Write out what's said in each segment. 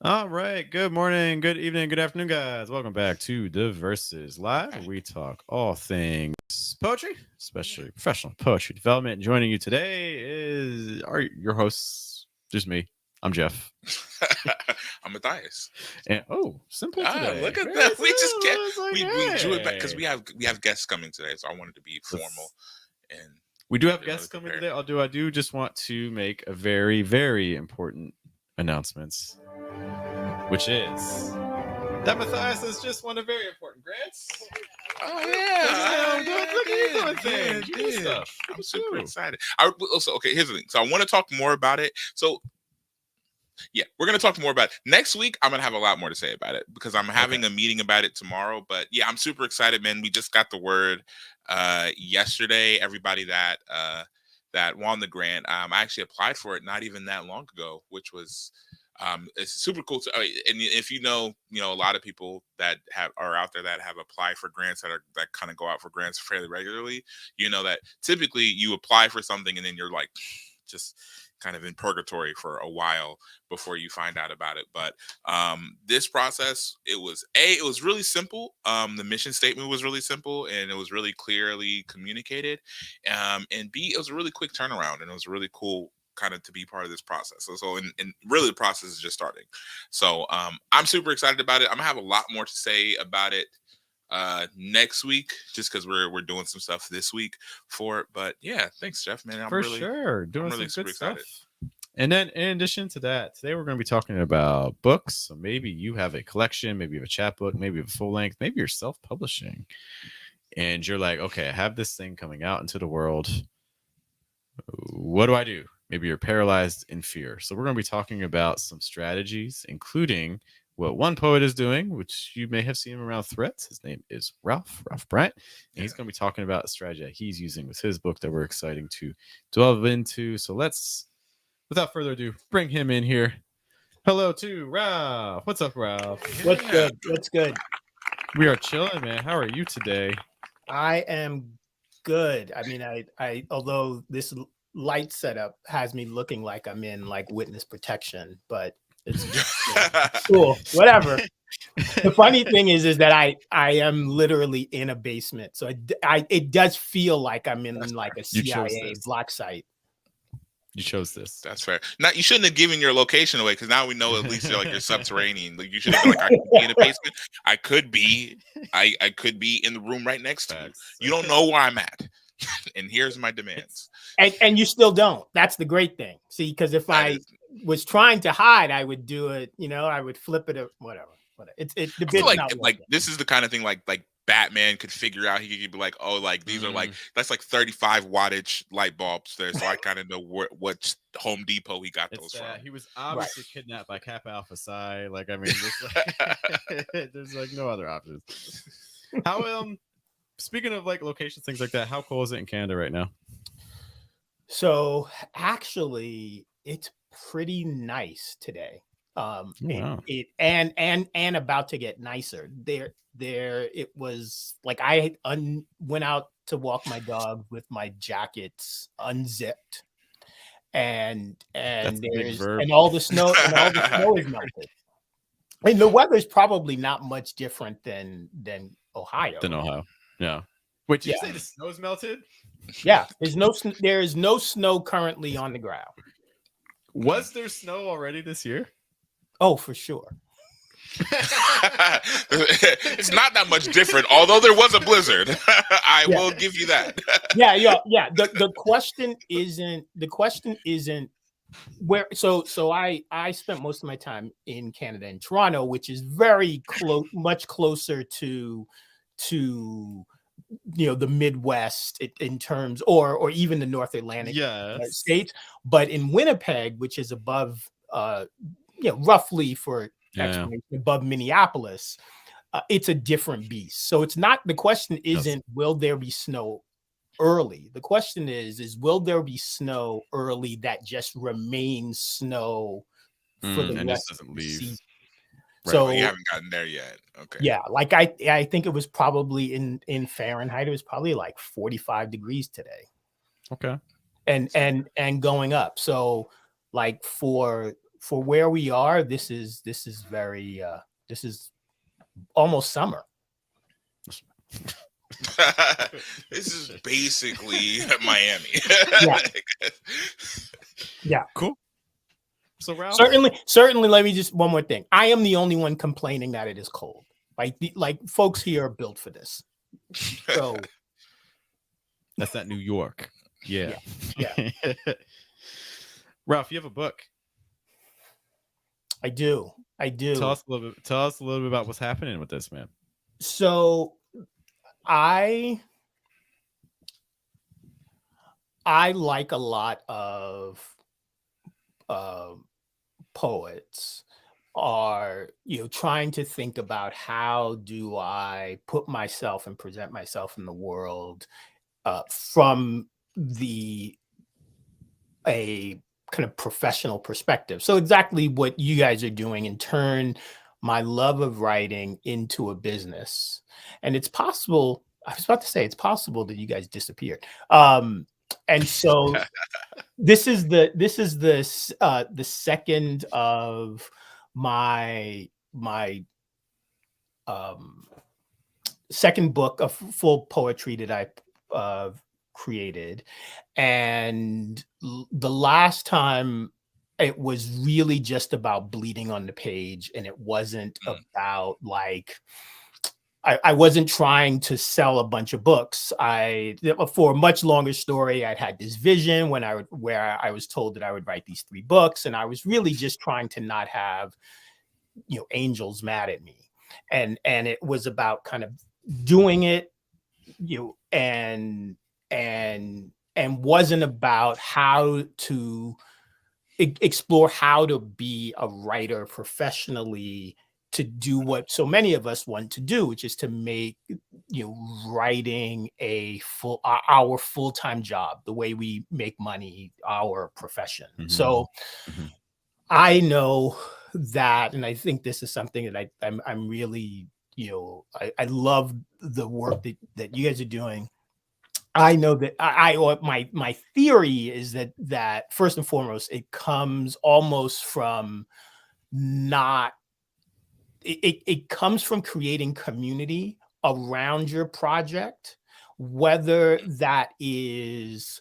All right. Good morning, good evening, good afternoon, guys. Welcome back to The Verses Live, where we talk all things poetry, especially professional poetry development. Joining you today is your hosts, just me. I'm Jeff. I'm Matthias. And simple Look today. at Very that. We just simple. get It's like, we drew it back because hey, we have guests coming today, so I wanted to be formal let's and we do have really guests coming prepared. today. I do just want to make a very, very important announcements, which is that Matthias has just won a very important grants. Oh Look at him yeah, doing. yeah, Look at you I doing did, things. You do did. stuff. Look I'm at super you. excited. Also, okay, here's the thing. So I want to talk more about it. So yeah, we're gonna talk more about it. Next week. I'm gonna have a lot more to say about it because I'm Okay. having a meeting about it tomorrow. But yeah, I'm super excited, man. We just got the word yesterday. Everybody that won the grant, I actually applied for it not even that long ago, which was it's super cool. And if a lot of people that are out there that have applied for grants that kind of go out for grants fairly regularly. You know that typically you apply for something and then you're like just kind of in purgatory for a while before you find out about it. But this process, it was really simple. The mission statement was really simple and it was really clearly communicated. And B, it was a really quick turnaround and it was really cool kind of to be part of this process. And really the process is just starting. So I'm super excited about it. I'm gonna have a lot more to say about it next week just because we're doing some stuff this week for it. But yeah, thanks, Jeff, man. For sure. I'm Doing really some good super excited. stuff. And then in addition to that, today we're going to be talking about books. So maybe you have a collection, maybe you have a chapbook, maybe you have a full length, maybe you're self-publishing. And you're like, okay, I have this thing coming out into the world. What do I do? Maybe you're paralyzed in fear. So we're going to be talking about some strategies, including what one poet is doing, which you may have seen him around threats. His name is Ralph Bryant. And he's going to be talking about a strategy that he's using with his book that we're exciting to delve into. So let's, without further ado, bring him in here. Hello to Ralph. What's up, Ralph? What's Yeah. good? What's good? We are chilling, man. How are you today? I am good. I mean, although this light setup has me looking like I'm in like witness protection, but it's cool. Whatever. The funny thing is that I am literally in a basement, so it does feel like I'm in like a You chose CIA this. black site. You chose this. That's fair. Now you shouldn't have given your location away because now we know at least you're subterranean. Like you should have been like, I could be in a basement. I could be. I could be in the room right next to you. Facts. You don't know where I'm at. And here's my demands. And you still don't. That's the great thing. See, because if That I is, was trying to hide, I would do it. I would flip it or whatever. The I feel bit's not like working. this is the kind of thing like Batman could figure out. He could be like, oh, like these are like that's like 35 wattage light bulbs there, so I kind of know what Home Depot he got those from. He was Right. obviously kidnapped by Kappa Alpha Psi. Like, I mean, there's like no other options. How speaking of like locations, things like that, how cool is it in Canada right now? So actually, it's pretty nice today. Wow. And about to get nicer. It was like I went out to walk my dog with my jackets unzipped, and That's a big verb. all the snow is melted. And the weather's probably not much different than Ohio. Than Ohio. Yeah. Wait, did you Yeah. say the snow's melted? Yeah, there is no snow currently on the ground. Was there snow already this year? Oh, for sure. It's not that much different, although there was a blizzard. I will give you that. Yeah. The question isn't where. So I spent most of my time in Canada in Toronto, which is very close, much closer to the Midwest in terms, or even the North Atlantic states. But in Winnipeg, which is above, roughly for above Minneapolis, it's a different beast. So it's not, the question isn't will there be snow early. The question is will there be snow early that just remains snow for the rest of the season? Right, so you haven't gotten there yet. Okay. Yeah, like I think it was probably in Fahrenheit, it was probably like 45 degrees today. Okay. And going up. So like for for where we are, this is very this is almost summer. This is basically Miami. Yeah. Cool. So Ralph, certainly. Let me just one more thing. I am the only one complaining that it is cold. Like folks here are built for this. So that's not New York. Yeah. Yeah. Ralph, you have a book. I do. Tell us a little bit about what's happening with this, man. So I like a lot of poets are, trying to think about how do I put myself and present myself in the world from a kind of professional perspective. So exactly what you guys are doing, and turn my love of writing into a business. And it's possible, I was about to say, it's possible that you guys disappeared. And so this is the second of my second book of full poetry that I created. And the last time it was really just about bleeding on the page, and it wasn't about like I wasn't trying to sell a bunch of books. For a much longer story, I'd had this vision where I was told that I would write these 3 books, and I was really just trying to not have, angels mad at me. And it was about kind of doing it, and wasn't about how to explore how to be a writer professionally, to do what so many of us want to do, which is to make writing our full-time job, the way we make money, our profession. So I know that, and I think this is something that I'm really, I love the work that you guys are doing. I know that my theory is that first and foremost, it comes almost from it comes from creating community around your project, whether that is,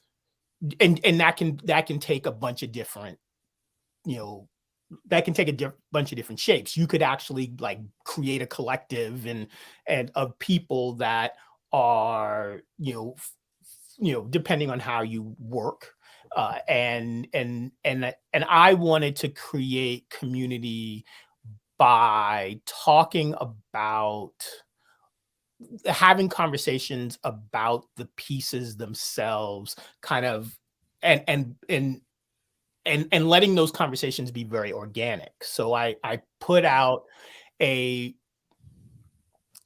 and that can take a bunch of different, that can take a bunch of different shapes. You could actually like create a collective and of people that are, depending on how you work. And I wanted to create community by having conversations about the pieces themselves, kind of, and letting those conversations be very organic. So I put out a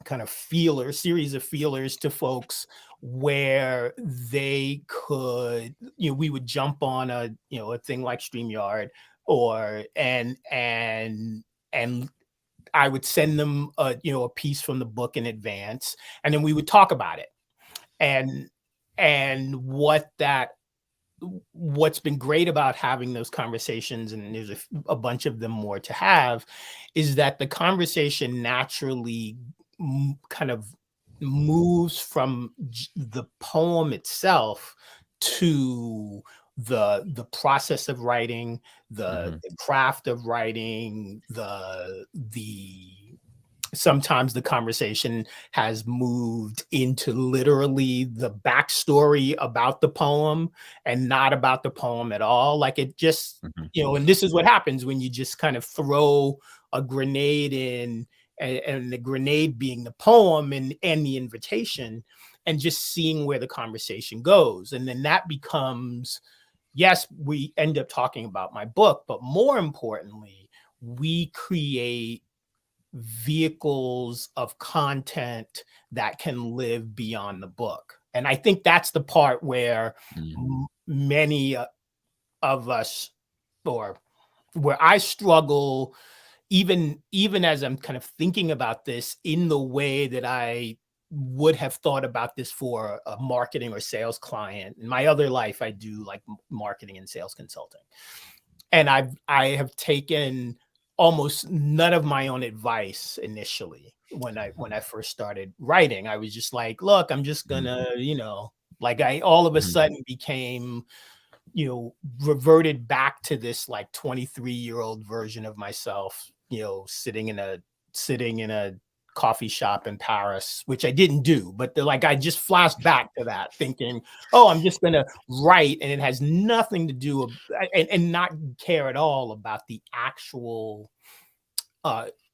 kind of series of feelers to folks where they could, we would jump on a thing like StreamYard, and I would send them a piece from the book in advance, and then we would talk about it. And what's been great about having those conversations, and there's a bunch of them more to have, is that the conversation naturally kind of moves from the poem itself to the process of writing, the craft of writing, sometimes the conversation has moved into literally the backstory about the poem and not about the poem at all. Like it just, and this is what happens when you just kind of throw a grenade in, and the grenade being the poem and the invitation, and just seeing where the conversation goes. And then that becomes, yes, we end up talking about my book, but more importantly, we create vehicles of content that can live beyond the book. And I think that's the part where many of us, or where I struggle, even as I'm kind of thinking about this in the way that I would have thought about this for a marketing or sales client. In my other life, I do like marketing and sales consulting. And I have taken almost none of my own advice initially when I first started writing. I was just like, look, I'm just gonna, like I all of a sudden became, reverted back to this like 23-year-old version of myself, sitting in a coffee shop in Paris, which I didn't do, but I just flashed back to that thinking, oh, I'm just gonna write, and it has nothing to do and not care at all about the actual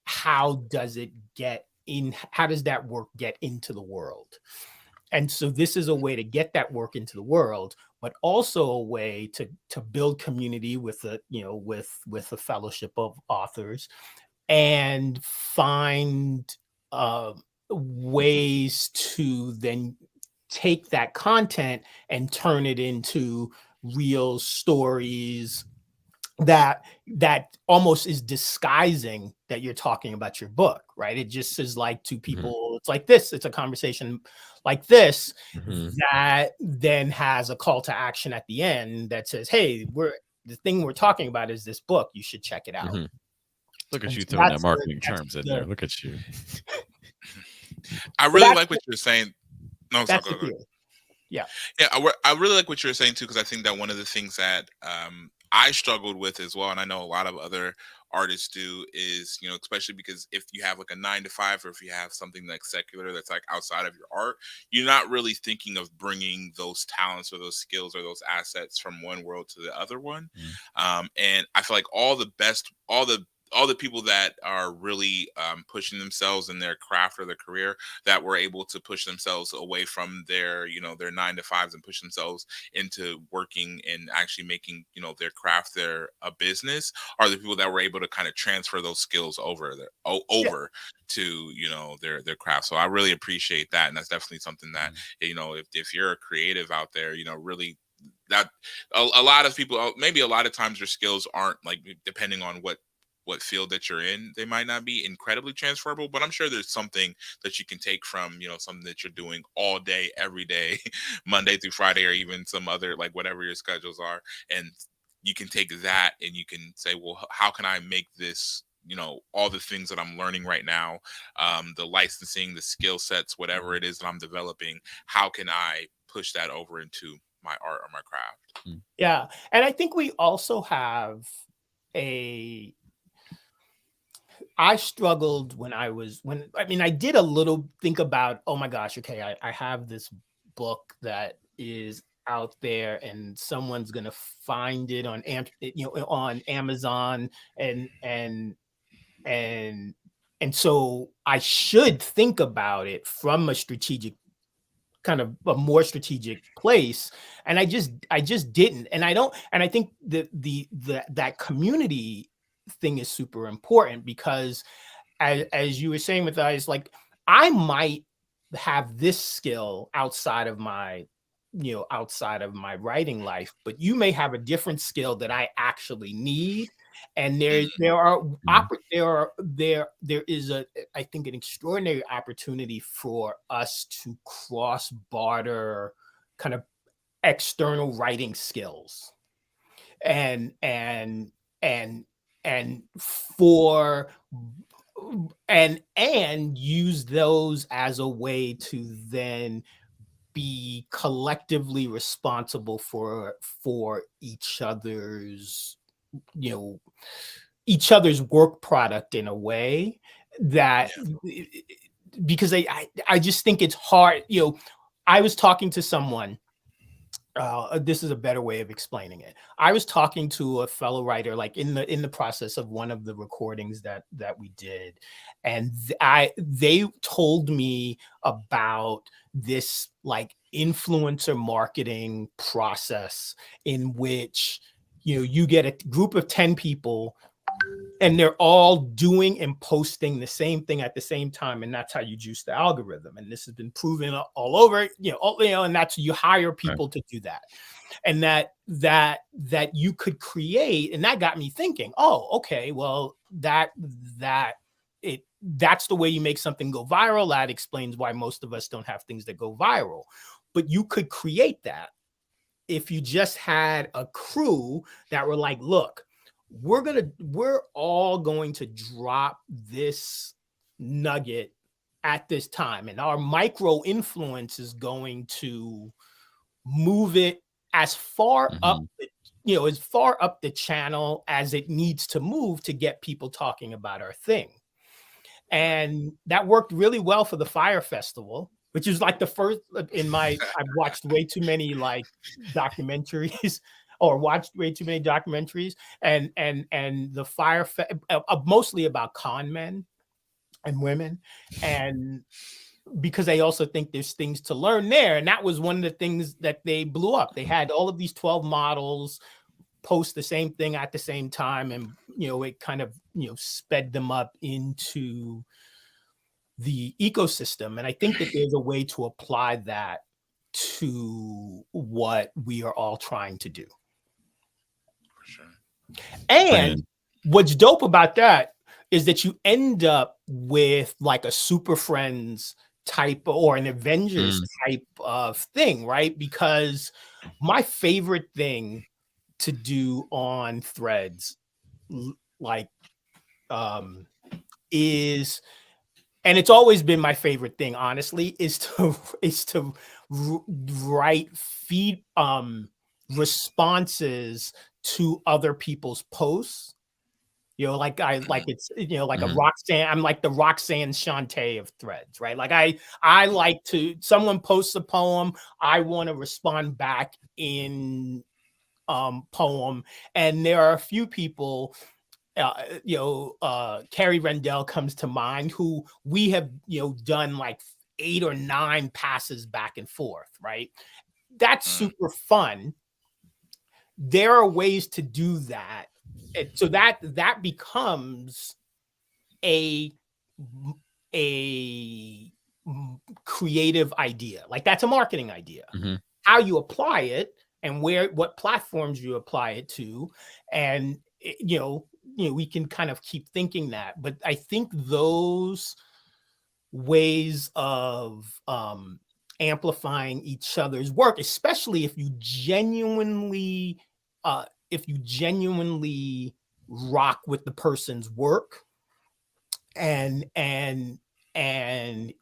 how does that work get into the world. And so this is a way to get that work into the world, but also a way to build community with with a fellowship of authors, and find ways to then take that content and turn it into real stories that almost is disguising that you're talking about your book, right? It just is like to people, it's like this, it's a conversation like this that then has a call to action at the end that says, hey, the thing we're talking about is this book, you should check it out. Look at you throwing that marketing terms in there. Look at you. I really like what you're saying. No, that's go. Yeah. I really like what you're saying too, because I think that one of the things that I struggled with as well, and I know a lot of other artists do, is, especially because if you have like a 9 to 5, or if you have something like secular that's like outside of your art, you're not really thinking of bringing those talents or those skills or those assets from one world to the other one. And I feel like all the people that are really pushing themselves in their craft or their career, that were able to push themselves away from their 9 to 5s and push themselves into working and actually making, their craft a business, are the people that were able to kind of transfer those skills over to, their craft. So I really appreciate that. And that's definitely something that, if you're a creative out there, really, that a lot of people, maybe a lot of times, your skills aren't, like, depending on what field that you're in, they might not be incredibly transferable, but I'm sure there's something that you can take from, something that you're doing all day, every day, Monday through Friday, or even some other, like, whatever your schedules are. And you can take that and you can say, well, how can I make this, all the things that I'm learning right now, the licensing, the skill sets, whatever it is that I'm developing, how can I push that over into my art or my craft? Yeah. And I think we also have I struggled when I did a little think about, oh my gosh, okay, I have this book that is out there and someone's going to find it on on Amazon, and so I should think about it from a strategic, kind of a more strategic place, and I just didn't. And I think that community thing is super important, because as you were saying, with eyes, like, I might have this skill outside of my writing life, but you may have a different skill that I actually need. And there is I think, an extraordinary opportunity for us to cross barter kind of external writing skills, and for and use those as a way to then be collectively responsible for each other's work product, in a way that, because I just think it's hard. I was talking to someone, this is a better way of explaining it. I was talking to a fellow writer, like in the process of one of the recordings that we did, and they told me about this, like, influencer marketing process, in which you get a group of 10 people and they're all doing and posting the same thing at the same time, and that's how you juice the algorithm. And this has been proven all over, and that's, you hire people to do that, and that you could create. And that got me thinking, oh, okay, well, that's the way you make something go viral. That explains why most of us don't have things that go viral. But you could create that if you just had a crew that were like, look, we're all going to drop this nugget at this time, and our micro influence is going to move it as far up as far up the channel as it needs to move to get people talking about our thing. And that worked really well for the Fire Festival, which is like the first I've watched way too many like documentaries or watched way too many documentaries, and the mostly about con men and women, and because they also think there's things to learn there. And that was one of the things that they blew up. They had all of these 12 models post the same thing at the same time, and it kind of sped them up into the ecosystem. And I think that there's a way to apply that to what we are all trying to do. For sure. And what's dope about that is that you end up with like a Super Friends type or an Avengers type of thing, right? Because my favorite thing to do on Threads, like, is, and it's always been my favorite thing, honestly, is to write feed responses to other people's posts. Like it's like a Roxanne. I'm like the Roxanne Shante of Threads, right? Like I like to, someone posts a poem, I want to respond back in poem. And there are a few people, Carrie Rendell comes to mind, who we have done like 8 or 9 passes back and forth, right? That's super fun. There are ways to do that. So that becomes a creative idea. Like that's a marketing idea. How you apply it and what platforms you apply it to, and we can kind of keep thinking that. But I think those ways of amplifying each other's work, especially if you genuinely rock with the person's work, and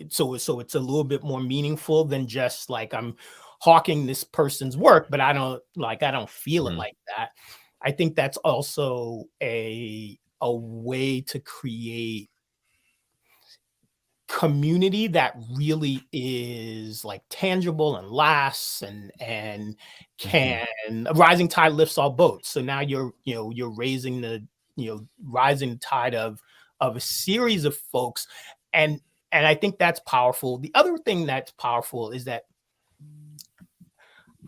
so it's a little bit more meaningful than just like I'm hawking this person's work, but I don't feel it like that. I think that's also a way to create community that really is like tangible and lasts, and can a rising tide lifts all boats. So now you're raising the rising tide of a series of folks, and I think that's powerful. The other thing that's powerful is that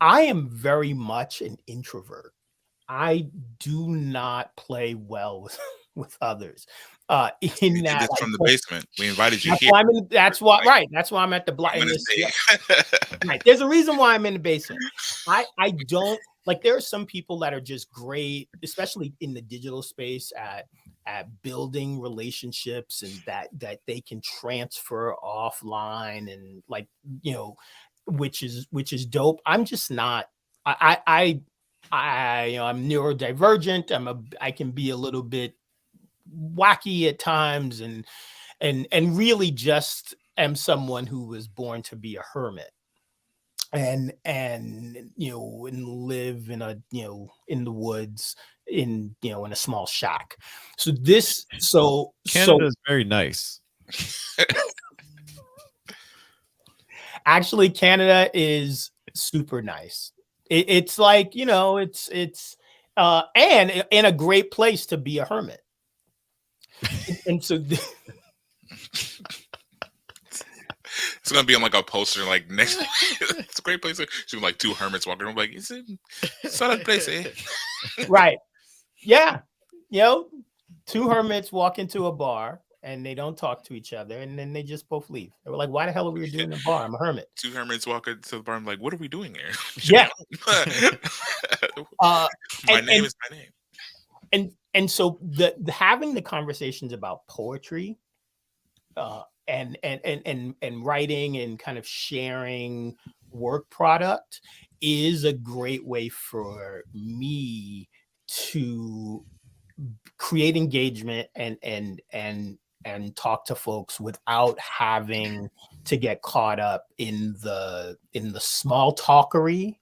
I am very much an introvert. I do not play well with others. In that, from the basement, we invited you here. That's why I'm at the block. Right, there's a reason why I'm in the basement. I don't like. There are some people that are just great, especially in the digital space, at building relationships, and that they can transfer offline, and like which is dope. I'm just not. I'm neurodivergent. I can be a little bit wacky at times, and really just am someone who was born to be a hermit, and live in in the woods, in a small shack. So Canada is very nice. Actually, Canada is super nice. It's like it's and a great place to be a hermit. And so it's gonna be on like a poster like next. It's a great place. She's like 2 hermits walking around, like, it's not a place, eh? Right. Yeah. 2 hermits walk into a bar and they don't talk to each other, and then they just both leave. They were like, why the hell are we doing in the bar? I'm a hermit. 2 hermits walk into the bar. I'm like, what are we doing here? Yeah. My name is my name. And so the having the conversations about poetry, and writing, and kind of sharing work product is a great way for me to create engagement and talk to folks without having to get caught up in the small talkery,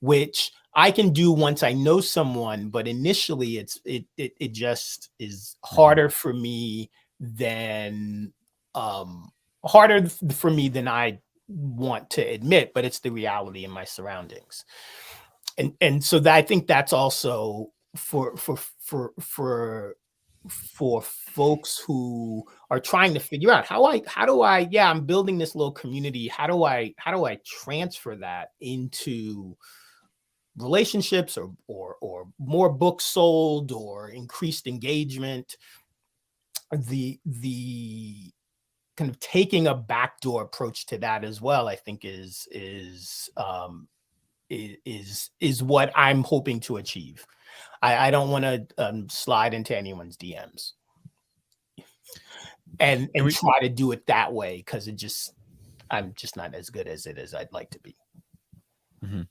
which I can do once I know someone, but initially it just is harder for me than I want to admit, but it's the reality in my surroundings. And so that, I think that's also for folks who are trying to figure out how do I I'm building this little community. How do I transfer that into relationships or more books sold or increased engagement? The kind of taking a backdoor approach to that as well, I think is what I'm hoping to achieve. I don't want to slide into anyone's DMs and try to do it that way, because I'm just not as good as I'd like to be. Mm-hmm.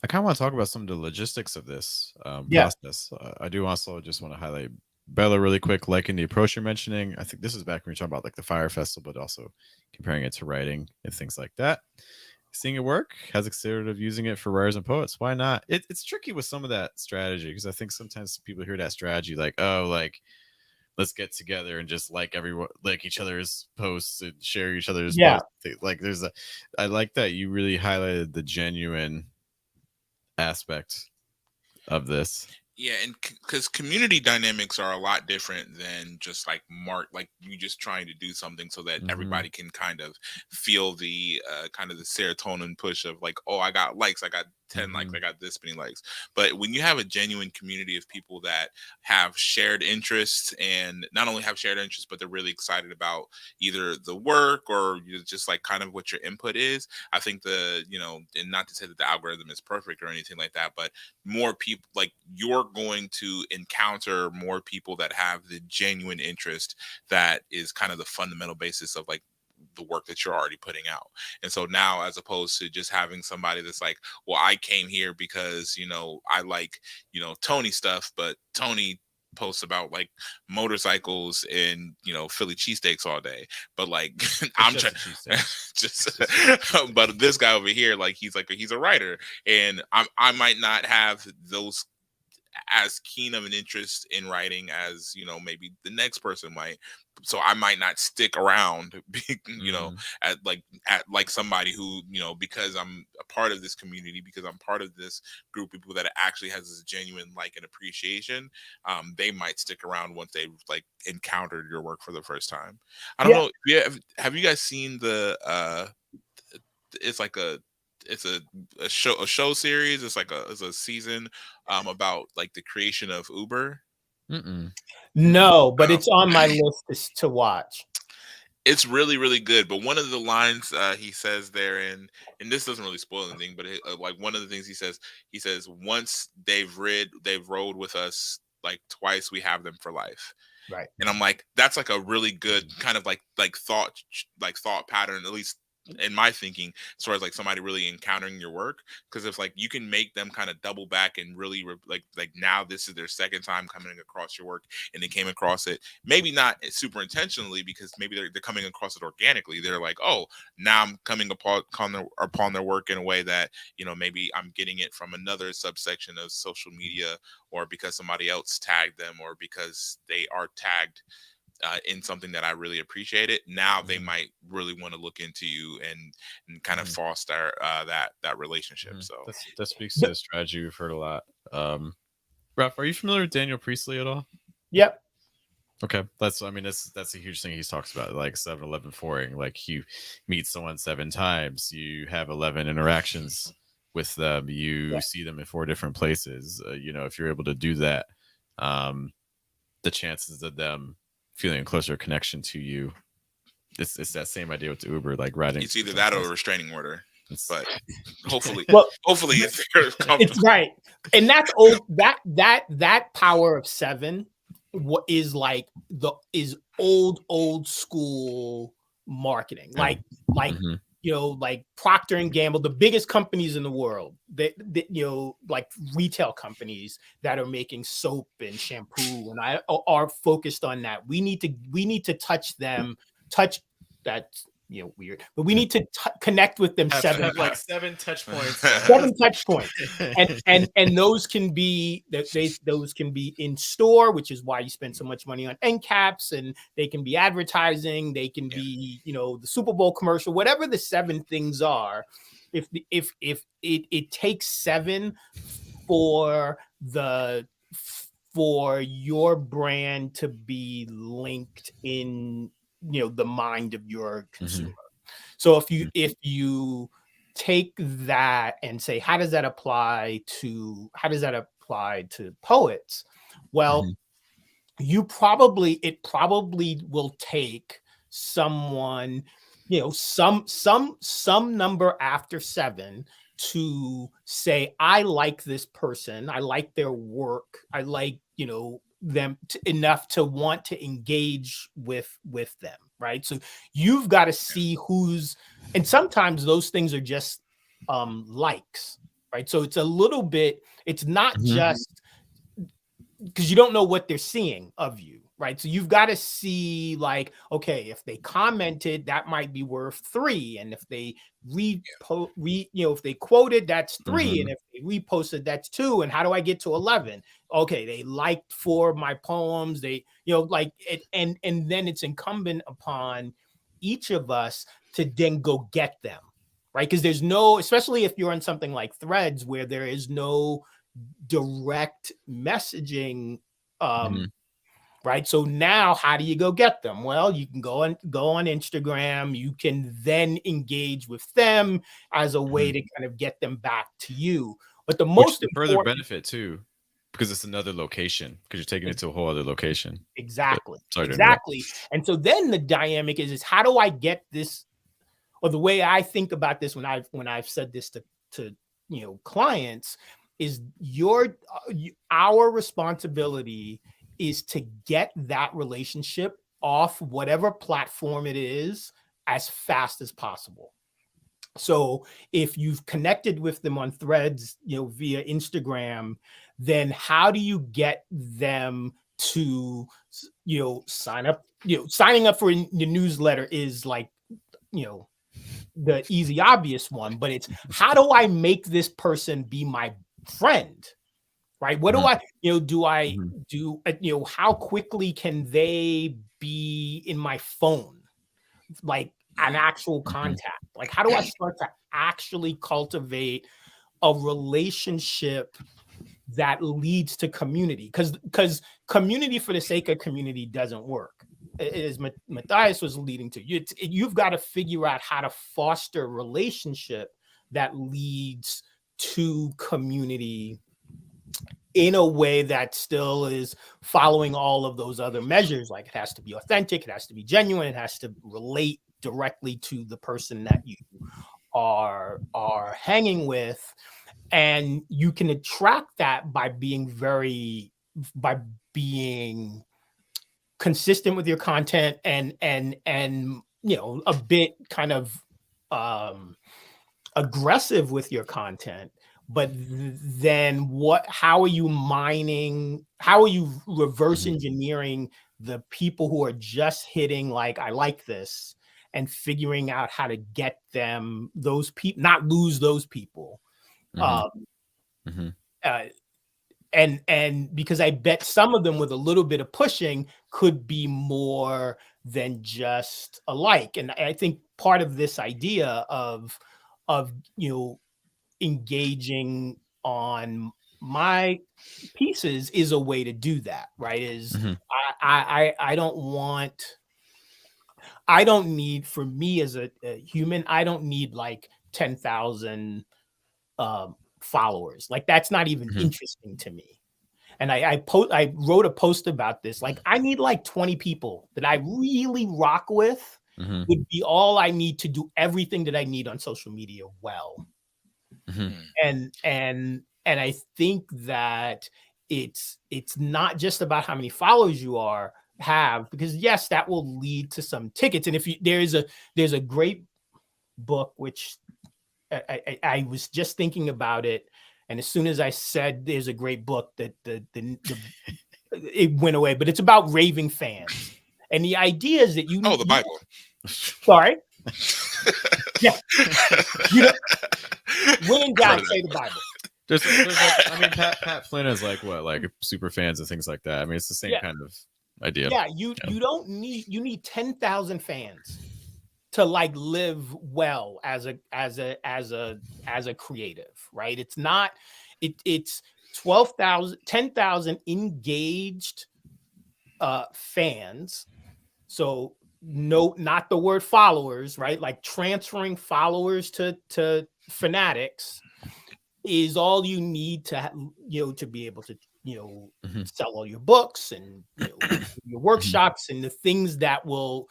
I kind of want to talk about some of the logistics of this process. I do also just want to highlight Bella really quick, liking the approach you're mentioning. I think this is back when you're talking about like the Fire Festival, but also comparing it to writing and things like that. Seeing it work, has considered of using it for writers and poets. Why not? It's tricky with some of that strategy, because I think sometimes people hear that strategy like, oh, like let's get together and just like everyone, like each other's posts and share each other's posts. Like I like that you really highlighted the genuine aspect of this. Yeah, and because community dynamics are a lot different than just like you just trying to do something so that everybody can kind of feel the kind of the serotonin push of like, oh, I got likes, I got 10 likes, I got this many likes. But when you have a genuine community of people that have shared interests, and not only have shared interests, but they're really excited about either the work or just like kind of what your input is, I think and not to say that the algorithm is perfect or anything like that, but more people, like, you're going to encounter more people that have the genuine interest that is kind of the fundamental basis of like the work that you're already putting out. And so now, as opposed to just having somebody that's like, well, I came here because I like Tony stuff, but Tony posts about like motorcycles and Philly cheesesteaks all day, but like I'm trying just but this guy over here, like he's a writer, and I might not have those as keen of an interest in writing as maybe the next person might, so I might not stick around at like somebody who because I'm a part of this community, because I'm part of this group of people that actually has this genuine like and appreciation, they might stick around once they've like encountered your work for the first time. I don't know, have you guys seen the it's like a show series. It's like it's a season about like the creation of Uber. No, but it's on my list to watch. It's really, really good. But one of the lines he says there, and this doesn't really spoil anything, but like one of the things he says, once they've rode with us like twice, we have them for life. Right. And I'm like, that's like a really good kind of like thought pattern, at least in my thinking, as far as like somebody really encountering your work. Because if like you can make them kind of double back and really like now this is their second time coming across your work, and they came across it maybe not super intentionally, because maybe they're coming across it organically. They're like, oh, now I'm coming upon their work in a way that maybe I'm getting it from another subsection of social media, or because somebody else tagged them, or because they are tagged in something that I really appreciate it. Now they might really want to look into you and kind of foster that relationship. So that speaks to a strategy we've heard a lot. Ralph, are you familiar with Daniel Priestley at all? Yep. Okay, that's a huge thing he talks about, like 7-11 foring. Like you meet someone 7 times, you have 11 interactions with them, you see them in 4 different places. If you're able to do that, the chances of them feeling a closer connection to you, it's that same idea with the Uber, like riding. It's either that or a restraining order, but hopefully it's right. And that's old. That power of 7 is like is old school marketing. Like like Procter and Gamble, the biggest companies in the world, that like retail companies that are making soap and shampoo and are focused on that. We need to touch that, weird, but we need to connect with them have like 7 touch points. 7 touch points. And those can be in store, which is why you spend so much money on end caps, and they can be advertising, they can be, the Super Bowl commercial, whatever the 7 things are. If it takes 7 for your brand to be linked in the mind of your consumer. So if you take that and say, how does that apply to poets? Well, it probably will take someone, some number after 7 to say, I like this person, I like their work, I like them enough to want to engage with them, right? So you've got to see and sometimes those things are just likes, right? So it's a little bit, it's not just because you don't know what they're seeing of you, right? So you've got to see, like, okay, if they commented, that might be worth 3, and if they if they quoted, that's 3, and if they reposted, that's 2. And how do I get to 11? Okay, they liked 4 of my poems. They, like it, and then it's incumbent upon each of us to then go get them, right? Because there's no, especially if you're on something like Threads, where there is no direct messaging, right? So now how do you go get them? Well, you can go on Instagram. You can then engage with them as a way to kind of get them back to you. But the most further benefit too, because it's another location, because you're taking it to a whole other location. Exactly. And so then the dynamic is how do I get this? Or the way I think about this when I've said this to clients is our responsibility is to get that relationship off whatever platform it is as fast as possible. So if you've connected with them on Threads, via Instagram, then how do you get them to, sign up? Signing up for your newsletter is like, the easy, obvious one, but it's how do I make this person be my friend? Right? What do I, how quickly can they be in my phone? Like an actual contact? Like, how do I start to actually cultivate a relationship that leads to community? Because community for the sake of community doesn't work. As Matthias was leading to, you've got to figure out how to foster a relationship that leads to community in a way that still is following all of those other measures. Like, it has to be authentic, it has to be genuine, it has to relate directly to the person that you are hanging with. And you can attract that by being consistent with your content and a bit kind of aggressive with your content. But then how are you reverse engineering the people who are just hitting like, I like this, and figuring out how to get them, those people, not lose those people. And because I bet some of them with a little bit of pushing could be more than just a like. And I think part of this idea of engaging on my pieces is a way to do that, right? Is I don't need, for me as a human, I don't need like 10,000 followers. Like, that's not even interesting to me. And I wrote a post about this. Like, I need like 20 people that I really rock with would be all I need to do everything that I need on social media well. And I think that it's not just about how many followers you have, because yes, that will lead to some tickets. And if there's a great book, which I was just thinking about it, and as soon as I said there's a great book, that it went away. But it's about raving fans, and the idea is that the Bible. Sorry. Yeah. You know, when in doubt, say the Bible. There's like, I mean, Pat Flynn is like what, like super fans and things like that. I mean, it's the same kind of idea. Yeah, you need 10,000 fans to like live well as a creative, right? It's not it's 10,000 engaged fans. So no, not the word followers, right? Like transferring followers to fanatics is all you need to to be able to sell all your books and your workshops and the things that will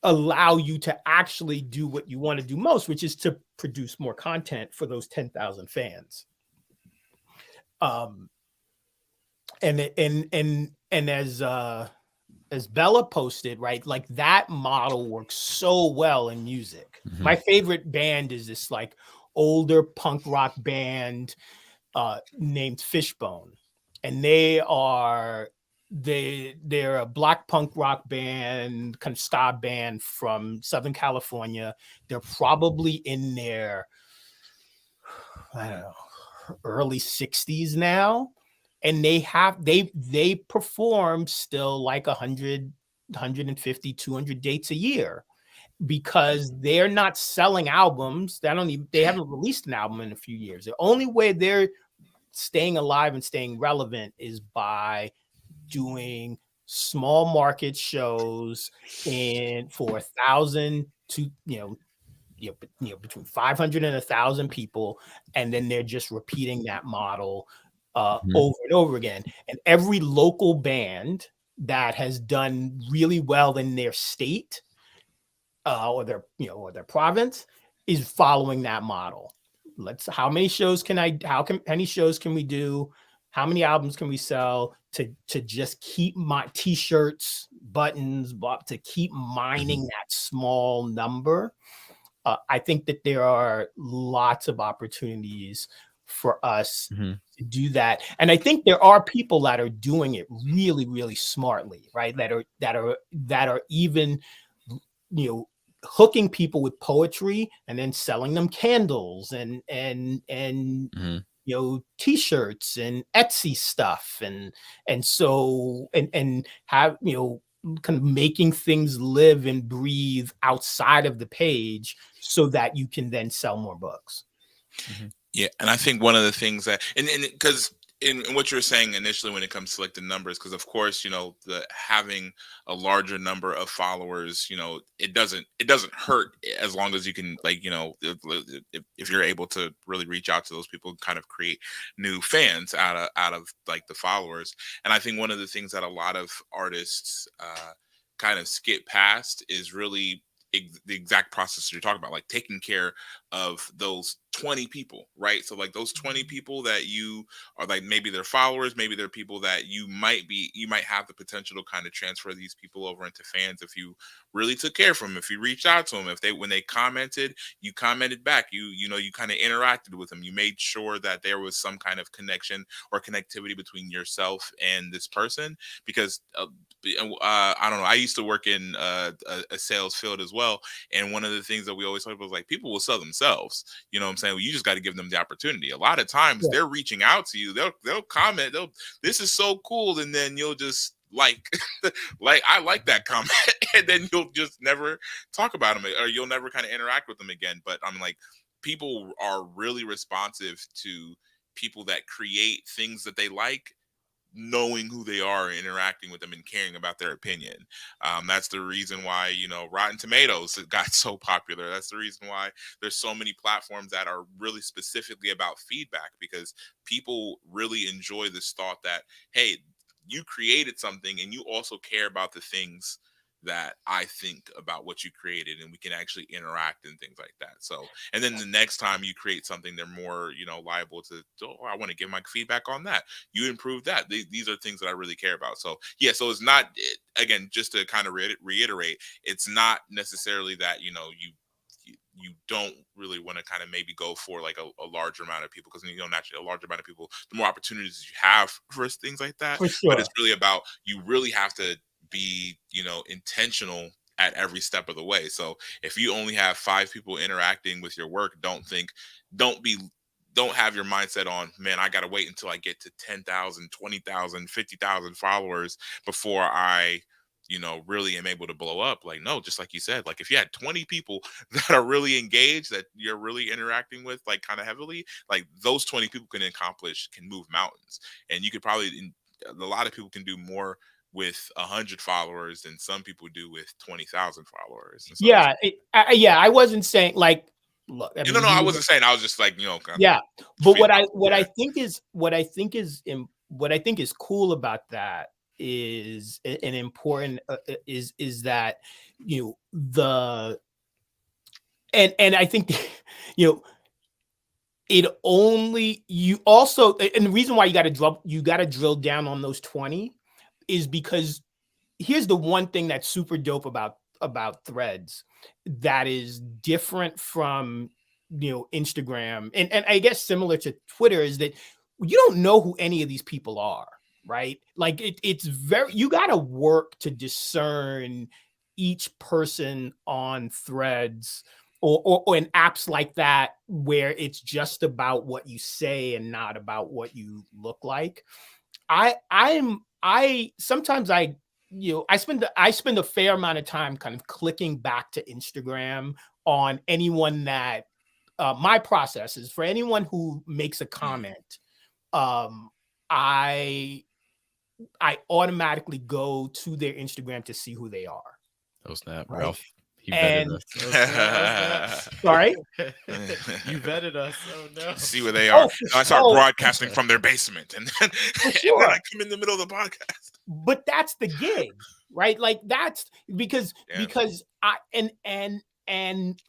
allow you to actually do what you want to do most, which is to produce more content for those 10,000 fans. And as Bella posted, right, like that model works so well in music. My favorite band is this like older punk rock band named Fishbone, and they're a black punk rock band, kind of ska band from Southern California. They're probably in their, I don't know, early 60s now, and they perform still like 100, 150, 200 dates a year, because they're not selling albums. They haven't released an album in a few years. The only way they're staying alive and staying relevant is by doing small market shows for 1,000 to between 500 and 1,000 people, and then they're just repeating that model over and over again. And every local band that has done really well in their state or their province is following that model. How many shows can we do? How many albums can we sell to just keep my t-shirts, buttons, to keep mining that small number? I think that there are lots of opportunities for us to do that. And I think there are people that are doing it really, really smartly, right? That are even, hooking people with poetry and then selling them candles and t-shirts and Etsy stuff and have kind of making things live and breathe outside of the page so that you can then sell more books. Yeah, and I think one of the things that, and because in what you were saying initially when it comes to like the numbers, because of course the having a larger number of followers, it doesn't hurt as long as you can, like, if you're able to really reach out to those people and kind of create new fans out of like the followers. And I think one of the things that a lot of artists kind of skip past is really the exact process you're talking about, like taking care of those 20 people, right? So like those 20 people that you are, like, maybe they're followers, maybe they're people that you might have the potential to kind of transfer these people over into fans if you really took care of them, if you reached out to them, when they commented, you commented back, you kind of interacted with them, you made sure that there was some kind of connection or connectivity between yourself and this person. Because I don't know, I used to work in a sales field as well, and one of the things that we always talk about was like, people will sell themselves. You know what I'm saying? Well, you just got to give them the opportunity. A lot of times they're reaching out to you, they'll comment, this is so cool, and then you'll just like I like that comment, and then you'll just never talk about them, or you'll never kind of interact with them again. But I'm like, people are really responsive to people that create things that they like, knowing who they are, interacting with them, and caring about their opinion. That's the reason why Rotten Tomatoes got so popular. That's the reason why there's so many platforms that are really specifically about feedback, because people really enjoy this thought that, hey, you created something and you also care about the things that I think about what you created, and we can actually interact and things like that. So, and then the next time you create something, they're more, liable to, oh, I want to give my feedback on that. You improve that. These are things that I really care about. So yeah, so it's not, again, just to kind of reiterate, it's not necessarily that, you don't really want to kind of maybe go for like a larger amount of people, because naturally a larger amount of people, the more opportunities you have for things like that. For But sure. it's really about, you really have to be intentional at every step of the way. So if you only have 5 people interacting with your work, don't have your mindset on, man, I got to wait until I get to 10,000, 20,000, 50,000 followers before I really am able to blow up. Like, no, just like you said, like if you had 20 people that are really engaged, that you're really interacting with, like kind of heavily, like those 20 people can move mountains. And you could probably, a lot of people can do more with 100 followers than some people do with 20,000 followers. And so I wasn't saying like, look, I mean, no, I wasn't saying, I was just like, yeah. But what yeah. I think is cool about that is an important is that the and I think it only, you also, and the reason why you got to drill down on those 20 is because here's the one thing that's super dope about Threads that is different from Instagram and I guess similar to Twitter, is that you don't know who any of these people are, right? Like it's very, you got to work to discern each person on Threads or in apps like that, where it's just about what you say and not about what you look like. I sometimes I spend a fair amount of time kind of clicking back to Instagram on anyone that my process is for anyone who makes a comment. I automatically go to their Instagram to see who they are. Oh snap, Right? Ralph. He vetted us. Oh snap. Sorry? You vetted us. Oh no. See where they are. I start broadcasting from their basement, and then, sure. and then I come in the middle of the podcast. But that's the gig, right? Like that's because I and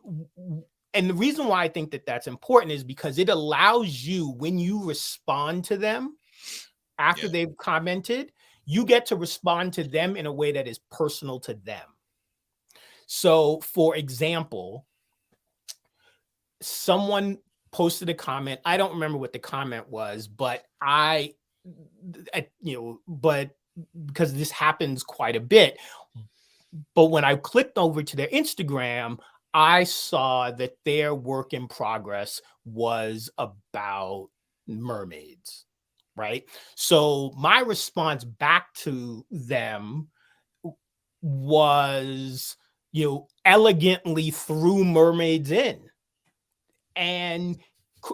the reason why I think that that's important is because it allows you, when you respond to them after they've commented, you get to respond to them in a way that is personal to them. So, for example, someone posted a comment. I don't remember what the comment was, but but because this happens quite a bit. But when I clicked over to their Instagram, I saw that their work in progress was about mermaids, right? So my response back to them was, elegantly threw mermaids in and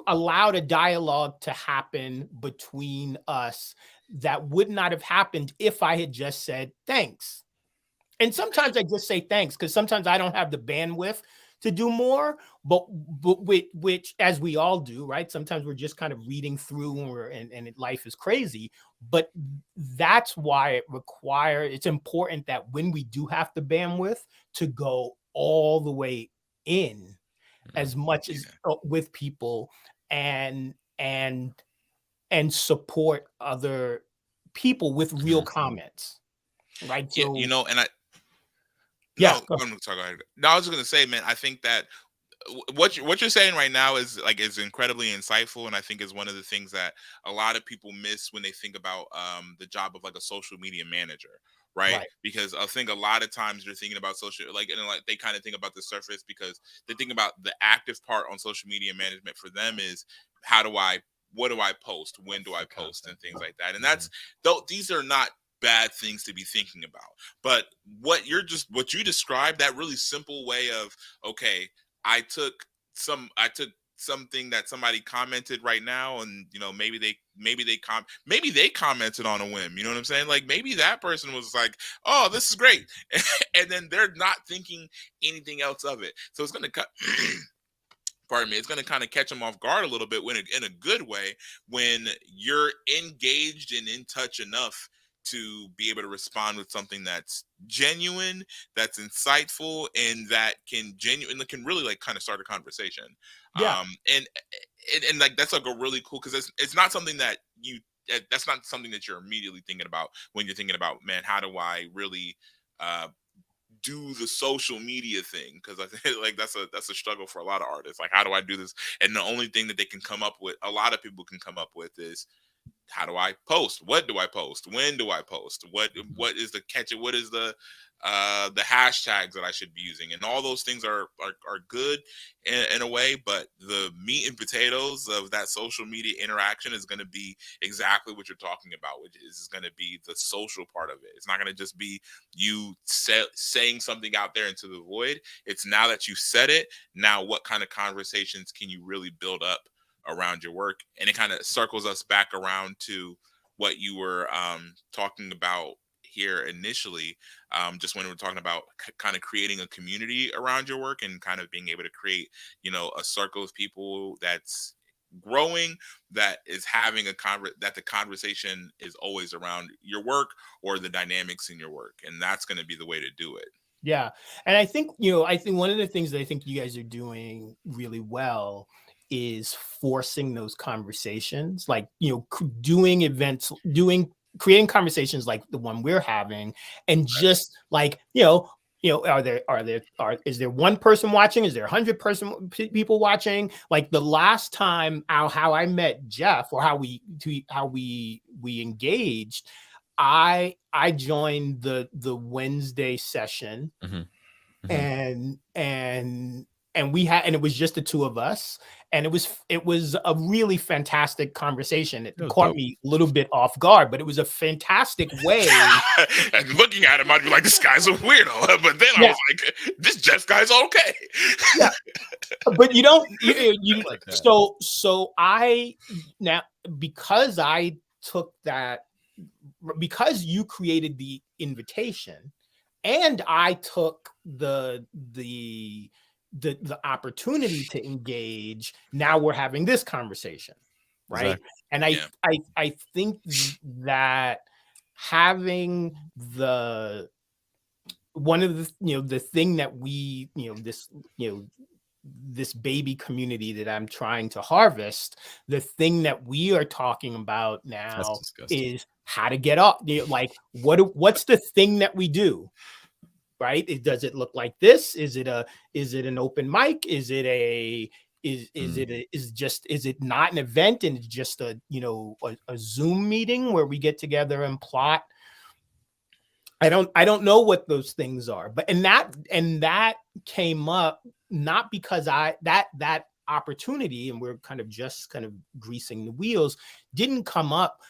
allowed a dialogue to happen between us that would not have happened if I had just said thanks. And sometimes I just say thanks because sometimes I don't have the bandwidth to do more, but which, as we all do, right? Sometimes we're just kind of reading through and life is crazy. But that's why it's important that when we do have the bandwidth to go all the way in as much as with people and support other people with real comments, right? So and I yeah, no, I'm sorry, go ahead. No, I was just gonna say, man, I think that what you're saying right now is incredibly insightful, and I think is one of the things that a lot of people miss when they think about the job of like a social media manager, right? Because I think a lot of times you're thinking about social, they kind of think about the surface, because they think about the active part on social media management for them is what do I post, when do I post, and things like that. And that's these are not bad things to be thinking about, but what you described, that really simple way of, okay, I took something that somebody commented right now, and maybe they commented on a whim, you know what I'm saying? Like maybe that person was like, oh, this is great, and then they're not thinking anything else of it, so it's going to cut pardon me, it's going to kind of catch them off guard a little bit in a good way, when you're engaged and in touch enough to be able to respond with something that's genuine, that's insightful, and that can really like kind of start a conversation. And like that's like a really cool, because it's not something that that's not something that you're immediately thinking about when you're thinking about, man, how do I really do the social media thing, because I think like that's a struggle for a lot of artists. Like, how do I do this? And the only thing that they can come up with, a lot of people can come up with, is how do I post? What do I post? When do I post? What is the catch? What is the hashtags that I should be using? And all those things are good in a way, but the meat and potatoes of that social media interaction is going to be exactly what you're talking about, which is going to be the social part of it. It's not going to just be you saying something out there into the void. It's now that you said it, now what kind of conversations can you really build up around your work? And it kind of circles us back around to what you were talking about here initially, just when we were talking about kind of creating a community around your work and kind of being able to create, you know, a circle of people that's growing, that is having that the conversation is always around your work or the dynamics in your work, and that's going to be the way to do it. Yeah. And I think, you know, I think one of the things that I think you guys are doing really well is forcing those conversations, like, you know, doing events, creating conversations like the one we're having, and just like, you know, is there one person watching? Is there 100 people watching? Like the last time how I met Jeff, or how we engaged, I joined the Wednesday session, and we had, and it was just the two of us, and it was a really fantastic conversation. It caught dope. me a little bit off guard, but it was a fantastic way. And looking at him, I'd be like, this guy's a weirdo. But then I was like, this Jeff guy's okay. Yeah. But you don't, you like that. So I, now, because I took that, because you created the invitation and I took the opportunity to engage, now we're having this conversation, right? Exactly. And I think that having one of the, you know, the thing that we, you know, this baby community that I'm trying to harvest, the thing that we are talking about now is how to get up. You know, like what's the thing that we do, right? Does it look like this? Is it an open mic? Is it not an event and it's just a, you know, a Zoom meeting where we get together and plot? I don't know what those things are, but and that came up not because that opportunity, and we're kind of greasing the wheels, didn't come up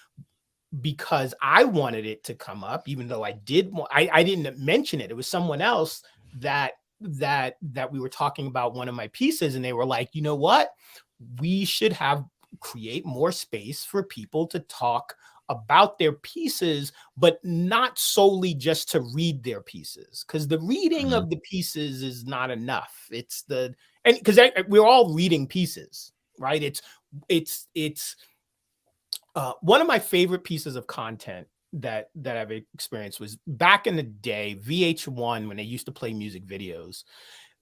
because I wanted it to come up, even though I didn't mention it. It was someone else that we were talking about one of my pieces, and they were like, you know what, we should create more space for people to talk about their pieces, but not solely just to read their pieces, because the reading of the pieces is not enough. It's and because we're all reading pieces, right? It's one of my favorite pieces of content that I've experienced was back in the day, VH1, when they used to play music videos,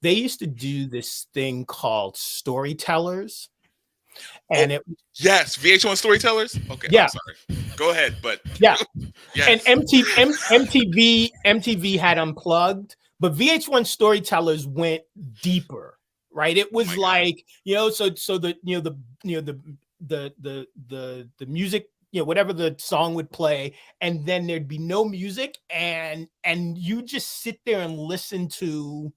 they used to do this thing called storytellers. And yes, VH1 storytellers. Okay, yeah. I'm sorry. Go ahead, but yeah. Yes. And MTV had Unplugged, but VH1 storytellers went deeper, right? It was like, you know, so the the music, you know, whatever the song would play, and then there'd be no music, and you just sit there and listen to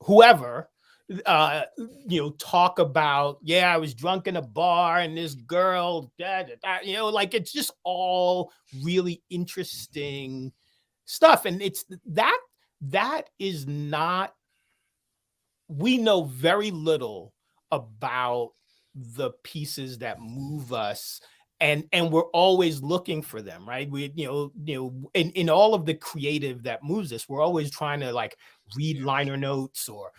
whoever you know, talk about, yeah, I was drunk in a bar and this girl, you know, like it's just all really interesting stuff. And it's that is not, we know very little about the pieces that move us, and we're always looking for them, right? We, you know, in all of the creative that moves us, we're always trying to like read liner notes or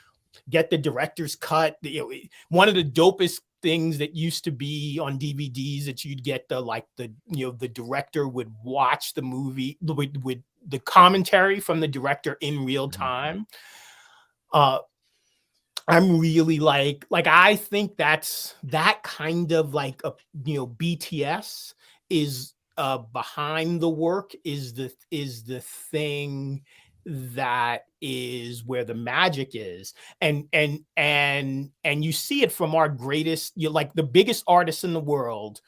get the director's cut. You know, one of the dopest things that used to be on DVDs that you'd get you know, the director would watch the movie with the commentary from the director in real time. I'm really like I think that's that kind of like a, you know, BTS is behind the work is the thing that is where the magic is. And you see it from our greatest, like the biggest artists in the world,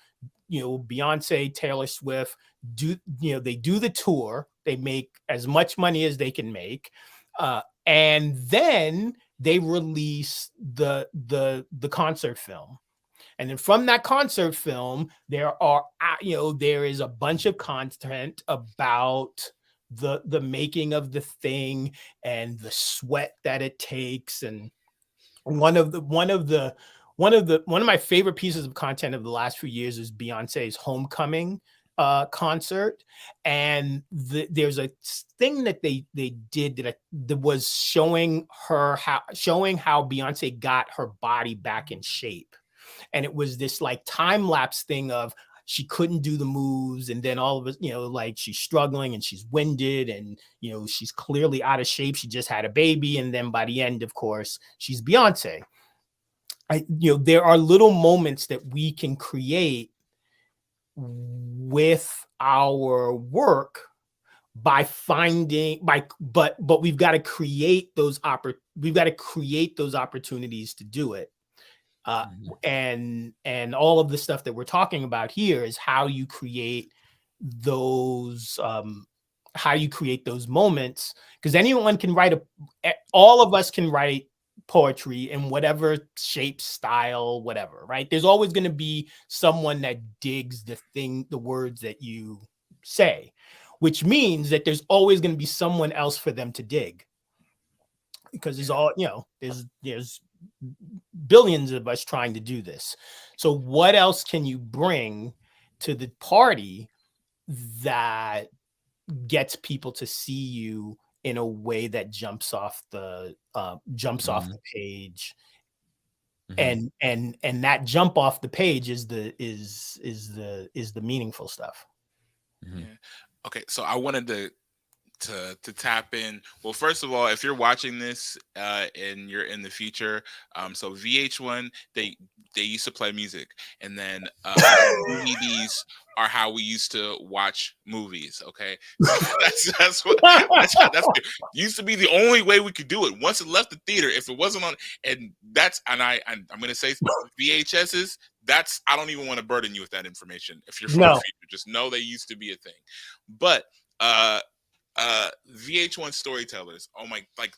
Beyonce, Taylor Swift, they do the tour, they make as much money as they can make, and then they release the concert film. And then from that concert film, there is a bunch of content about the making of the thing and the sweat that it takes. And one of my favorite pieces of content of the last few years is Beyonce's homecoming concert. And there's a thing that they did that was showing how Beyonce got her body back in shape. And it was this like time lapse thing of she couldn't do the moves, and then all of it, like she's struggling and she's winded, and she's clearly out of shape. She just had a baby, and then by the end, of course, she's Beyonce. There are little moments that we can create with our work by finding but we've got to create those opportunities to do it. And all of the stuff that we're talking about here is how you create those moments, because anyone can write all of us can write poetry in whatever shape, style, whatever, right? There's always going to be someone that digs the words that you say, which means that there's always going to be someone else for them to dig, because there's billions of us trying to do this. So what else can you bring to the party that gets people to see you in a way that jumps off the page? And that jump off the page is the meaningful stuff. Yeah. Okay, so I wanted to tap in. Well, first of all, if you're watching this and you're in the future, so VH1, they used to play music, and then DVDs are how we used to watch movies. Okay, that's used to be the only way we could do it. Once it left the theater, if it wasn't on, and I'm going to say VHSs. I don't even want to burden you with that information. If you're from the future, just know they used to be a thing. But VH1 storytellers,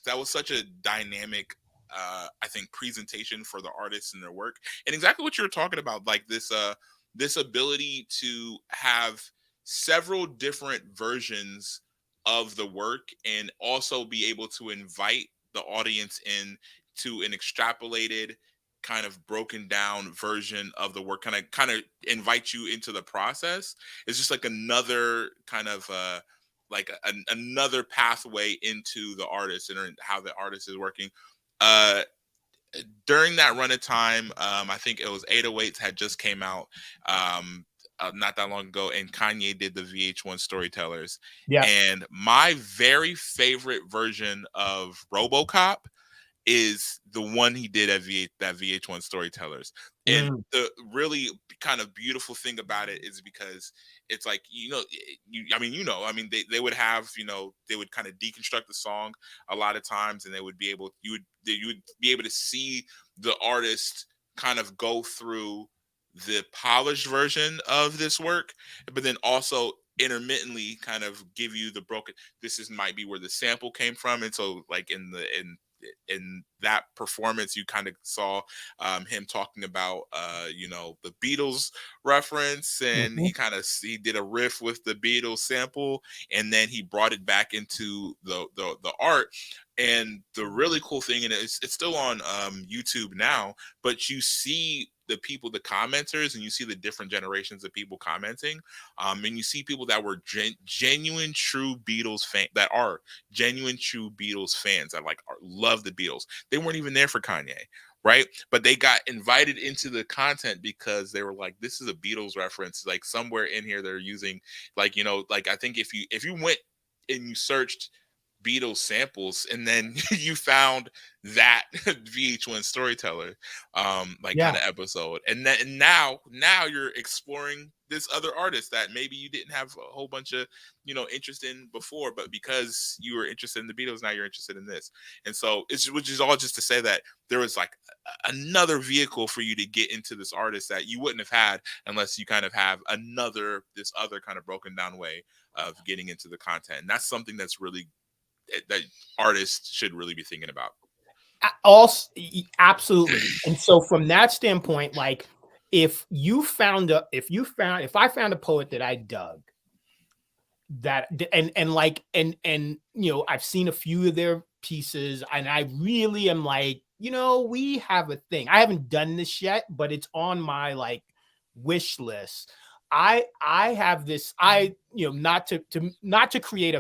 that was such a dynamic I think presentation for the artists and their work, and exactly what you were talking about, like this ability to have several different versions of the work and also be able to invite the audience in to an extrapolated, kind of broken down version of the work, kind of invite you into the process. It's just like another kind of another pathway into the artist and how the artist is working. During that run of time, I think it was 808s had just came out not that long ago, and Kanye did the VH1 storytellers. Yeah. And my very favorite version of RoboCop is the one he did at that VH1 storytellers. And the really kind of beautiful thing about it is because it's like, they would have, they would kind of deconstruct the song a lot of times, and they would be able, you would be able to see the artist kind of go through the polished version of this work, but then also intermittently kind of give you the broken, might be where the sample came from. And so like in that performance, you kind of saw him talking about the Beatles reference, and he did a riff with the Beatles sample, and then he brought it back into the art. And the really cool thing, and it's still on YouTube now, but you see the people, the commenters, and you see the different generations of people commenting, and you see people that were genuine true Beatles fans, that are genuine true Beatles fans, that love the Beatles. They weren't even there for Kanye, right? But they got invited into the content because they were like, this is a Beatles reference, like somewhere in here they're using, I think if you went and you searched Beatles samples, and then you found that VH1 Storyteller like kind of episode, and then and now you're exploring this other artist that maybe you didn't have a whole bunch of interest in before, but because you were interested in the Beatles, now you're interested in this. And so it's, which is all just to say that there was like another vehicle for you to get into this artist that you wouldn't have had unless you kind of have this other kind of broken down way of getting into the content. And that's something that's really that artists should really be thinking about. Also, absolutely. And so from that standpoint, like if I found a poet that I dug, that and I've seen a few of their pieces, and I really am like, we have a thing. I haven't done this yet, but it's on my like wish list. I have this, not to create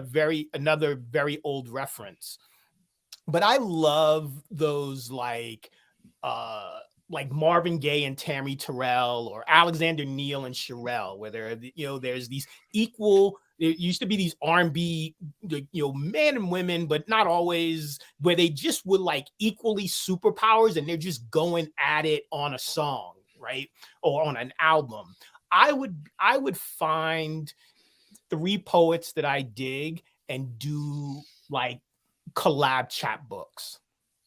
another very old reference, but I love those like Marvin Gaye and Tammy Terrell, or Alexander Neal and Sherelle, where there's these equal. There used to be these R&B, men and women, but not always, where they just were like equally superpowers, and they're just going at it on a song, right, or on an album. I would find 3 poets that I dig and do like collab chapbooks.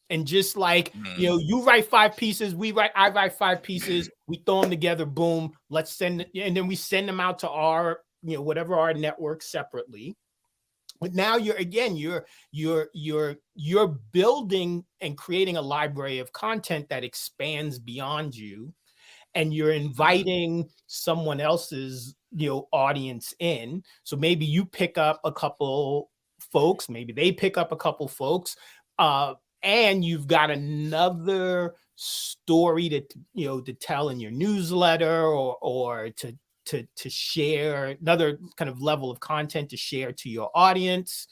And just like, you write 5 pieces, I write 5 pieces, we throw them together, boom, let's send, and then we send them out to our, whatever our network separately. But now you're building and creating a library of content that expands beyond you, and you're inviting someone else's, audience in. So maybe you pick up a couple folks, maybe they pick up a couple folks, and you've got another story to tell in your newsletter, or to share, another kind of level of content to share to your audience.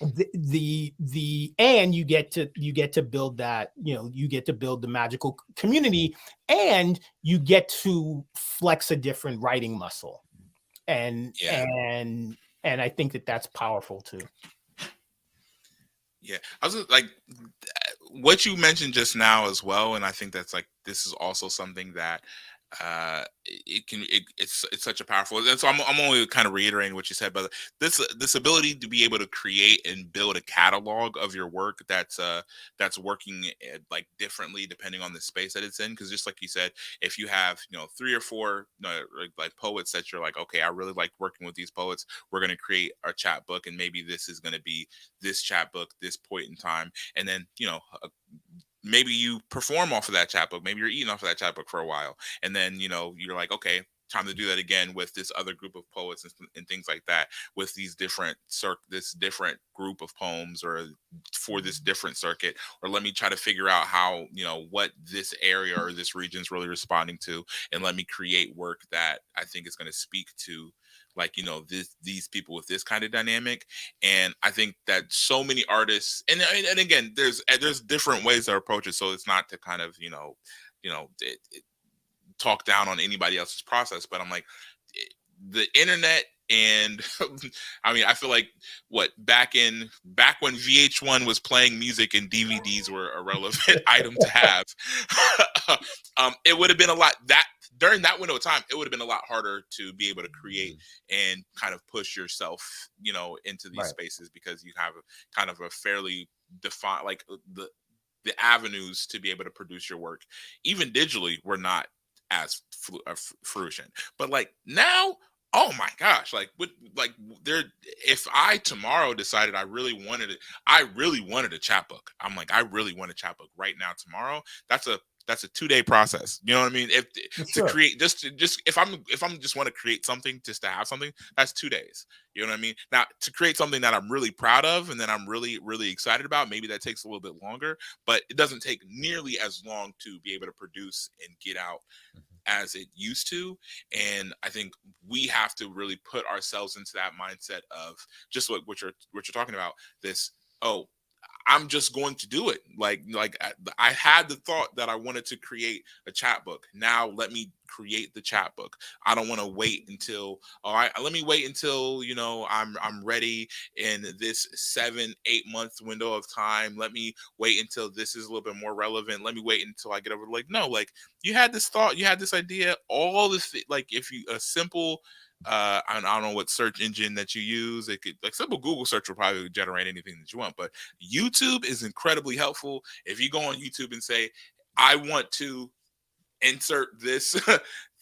And you get to build that, you get to build the magical community, and you get to flex a different writing muscle. And I think that's powerful too. Yeah, I was like, what you mentioned just now as well, and I think that's like, this is also something that it's such a powerful, and so I'm only kind of reiterating what you said, but this ability to be able to create and build a catalog of your work that's working like differently depending on the space that it's in. Because just like you said, if you have 3 or 4 like poets that you're like, okay, I really like working with these poets, we're going to create our chat book, and maybe this is going to be this chat book this point in time, and then maybe you perform off of that chapbook. Maybe you're eating off of that chapbook for a while, and then you're like, okay, time to do that again with this other group of poets and things like that, with these this different group of poems, or for this different circuit, or let me try to figure out how what this area or this region is really responding to, and let me create work that I think is going to speak to, like these people with this kind of dynamic. And I think that so many artists, and again, there's different ways to approach it, so it's not to kind of talk down on anybody else's process, but I'm like, the internet, and I mean, I feel like back when VH1 was playing music and DVDs were a relevant item to have, it would have been a lot that during that window of time, it would have been a lot harder to be able to create and kind of push yourself, into these spaces, because you have kind of a fairly defined, like the avenues to be able to produce your work, even digitally, were not as fruition. But like now, oh my gosh, if I tomorrow decided I really wanted a chapbook, I'm like, I really want a chapbook right now tomorrow, that's a 2-day process. You know what I mean? To create, just if I'm just want to create something just to have something, that's 2 days. You know what I mean? Now, to create something that I'm really proud of and that I'm really, really excited about, maybe that takes a little bit longer, but it doesn't take nearly as long to be able to produce and get out as it used to. And I think we have to really put ourselves into that mindset of just what you're talking about. This, I'm just going to do it. Like I had the thought that I wanted to create a chat book. Now let me create the chat book. I don't want to wait until, all right, let me wait until, you know, I'm ready in this 7-8 month window of time. Let me wait until this is a little bit more relevant. Let me wait until I get over. Like, no, like you had this thought, you had this idea, all this, like if you, a simple, I don't know what search engine that you use. It could, like, simple Google search will probably generate anything that you want, but YouTube is incredibly helpful. If you go on YouTube and say, I want to insert this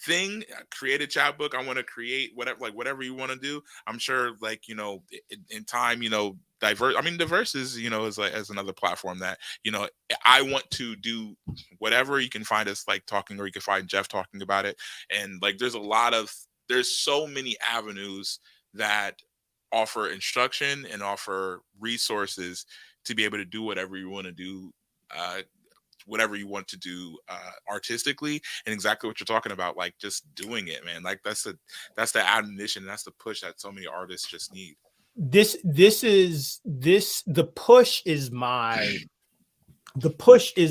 thing, create a chat book, I want to create whatever, like whatever you want to do, I'm sure, like, you know, in time, you know, diverse is, you know, is like as another platform that, you know, I want to do whatever. You can find us like talking, or you can find Jeff talking about it. And like there's so many avenues that offer instruction and offer resources to be able to do whatever you want to do, whatever you want to do artistically, and exactly what you're talking about, like just doing it, man. Like that's the admonition, that's the push that so many artists just need. The push is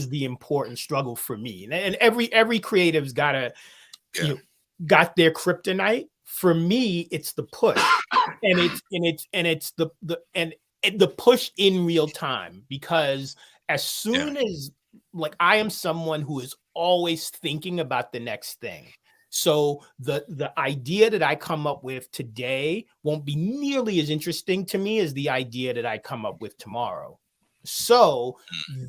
the important struggle for me, and every creative's got their kryptonite. For me, it's the push, and it's the push in real time, because as soon as, like, I am someone who is always thinking about the next thing. So the idea that I come up with today won't be nearly as interesting to me as the idea that I come up with tomorrow. So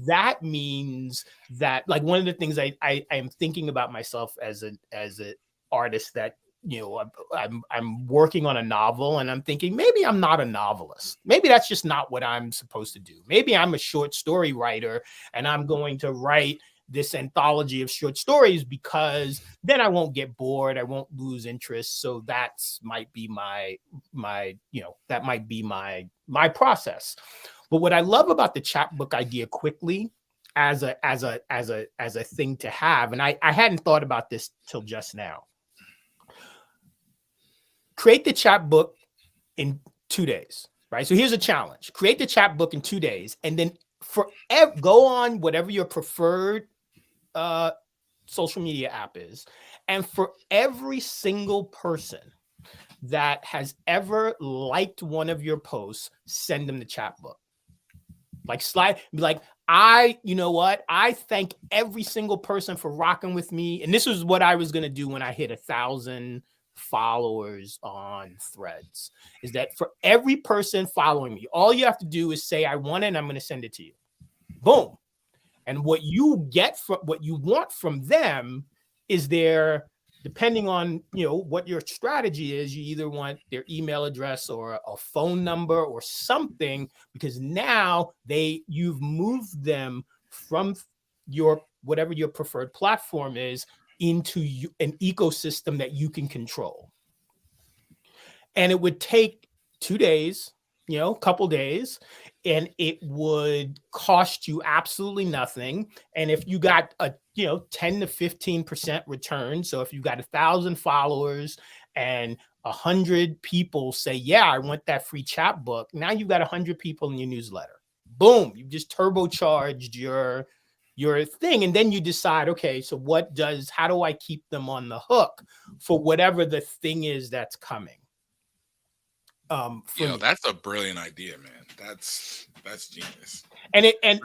that means that, like, one of the things I am thinking about myself as an artist, that, you know, I'm working on a novel, and I'm thinking maybe I'm not a novelist. Maybe that's just not what I'm supposed to do. Maybe I'm a short story writer, and I'm going to write this anthology of short stories, because then I won't get bored, I won't lose interest. So that's might be my that might be my process. But what I love about the chapbook idea, quickly, as a thing to have, and I hadn't thought about this till just now. Create the chapbook in 2 days, right? So here's a challenge: create the chapbook in 2 days, and then go on whatever your preferred social media app is, and for every single person that has ever liked one of your posts, send them the chapbook. Like, be like, you know what? I thank every single person for rocking with me. And this was what I was going to do when I hit 1,000 followers on Threads, is that for every person following me, all you have to do is say, I want it, and I'm going to send it to you. Boom. And what you want from them is depending on, you know, what your strategy is, you either want their email address or a phone number or something, because now you've moved them from whatever your preferred platform is into an ecosystem that you can control. And it would take 2 days, you know, a couple days, and it would cost you absolutely nothing. And if you got a 10 to 15% return, so if you've got 1,000 followers and 100 people say, yeah, I want that free chapbook, now you've got 100 people in your newsletter. Boom, you've just turbocharged your thing. And then you decide, okay, so how do I keep them on the hook for whatever the thing is that's coming? That's a brilliant idea, man. That's genius. And I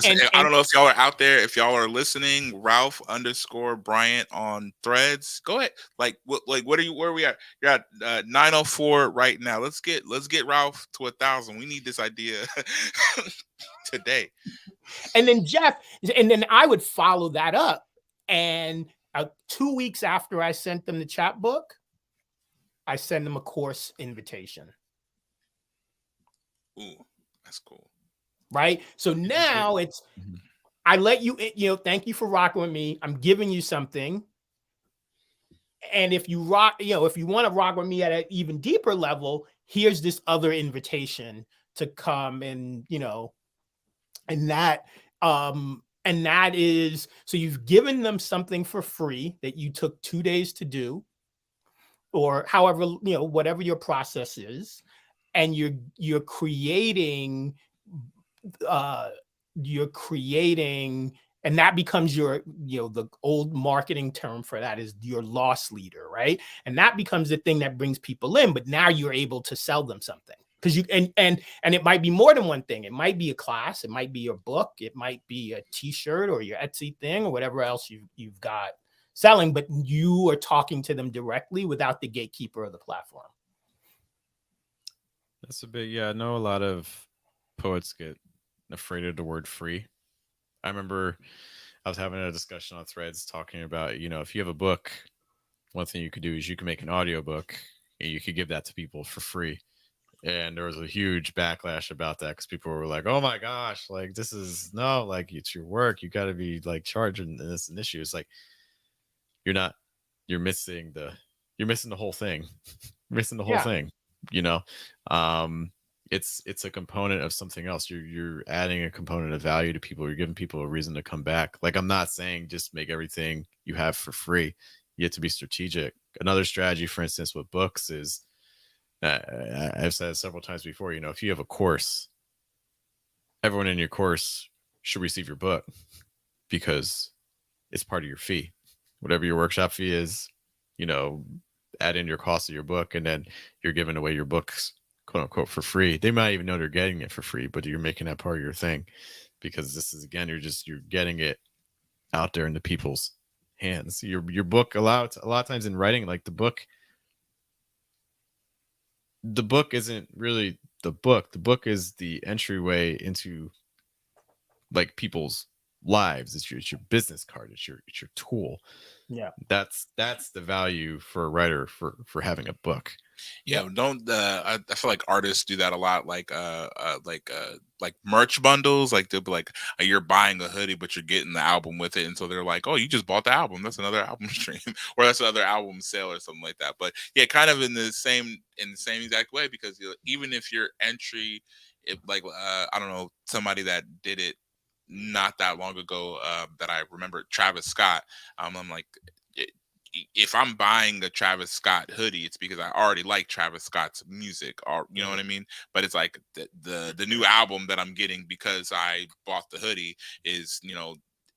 don't know if y'all are out there, if y'all are listening, Ralph _Bryant on Threads. Go ahead. Like what are you? Where are we at? You're at 904 right now. Let's get Ralph to 1,000. We need this idea today. And then Jeff, and then I would follow that up. And 2 weeks after I sent them the chapbook, I send them a course invitation. Ooh, that's cool. Right? So now it's, I let you, thank you for rocking with me. I'm giving you something. And if you if you want to rock with me at an even deeper level, here's this other invitation to come, and, and that is, so you've given them something for free that you took 2 days to do, or however, whatever your process is. And you're creating you're creating, and that becomes your, the old marketing term for that is your loss leader, right? And that becomes the thing that brings people in, but now you're able to sell them something. Because you and it might be more than one thing. It might be a class, it might be your book, it might be a t-shirt or your Etsy thing or whatever else you've got selling, but you are talking to them directly without the gatekeeper of the platform. That's a bit, yeah. I know a lot of poets get afraid of the word free. I remember I was having a discussion on Threads talking about, if you have a book, one thing you could do is you can make an audiobook and you could give that to people for free. And there was a huge backlash about that because people were like, oh my gosh, like this is no, like it's your work. You got to be like charging this an issue. It's like, you're not, you're missing the whole thing. You're missing the whole thing, you know? It's a component of something else. You're adding a component of value to people. You're giving people a reason to come back. Like, I'm not saying just make everything you have for free. You have to be strategic. Another strategy, for instance, with books is, I've said it several times before, if you have a course, everyone in your course should receive your book because it's part of your fee. Whatever your workshop fee is, add in your cost of your book, and then you're giving away your books, quote unquote, for free. They might even know they're getting it for free, but you're making that part of your thing because this is, again, you're getting it out there into people's hands. Your book, a lot of times in writing, like the book isn't really the book. The book is the entryway into like people's lives. It's your business card. It's your tool. Yeah, that's the value for a writer for having a book. Yeah, don't I feel like artists do that a lot, like merch bundles. Like they'll be like, you're buying a hoodie, but you're getting the album with it, and so they're like, oh, you just bought the album. That's another album stream, or that's another album sale, or something like that. But yeah, kind of in the same exact way, because even if your entry, I don't know, somebody that did it not that long ago, that I remember, Travis Scott. I'm like, if I'm buying a Travis Scott hoodie, it's because I already like Travis Scott's music, or you know what I mean. But it's like the new album that I'm getting because I bought the hoodie is,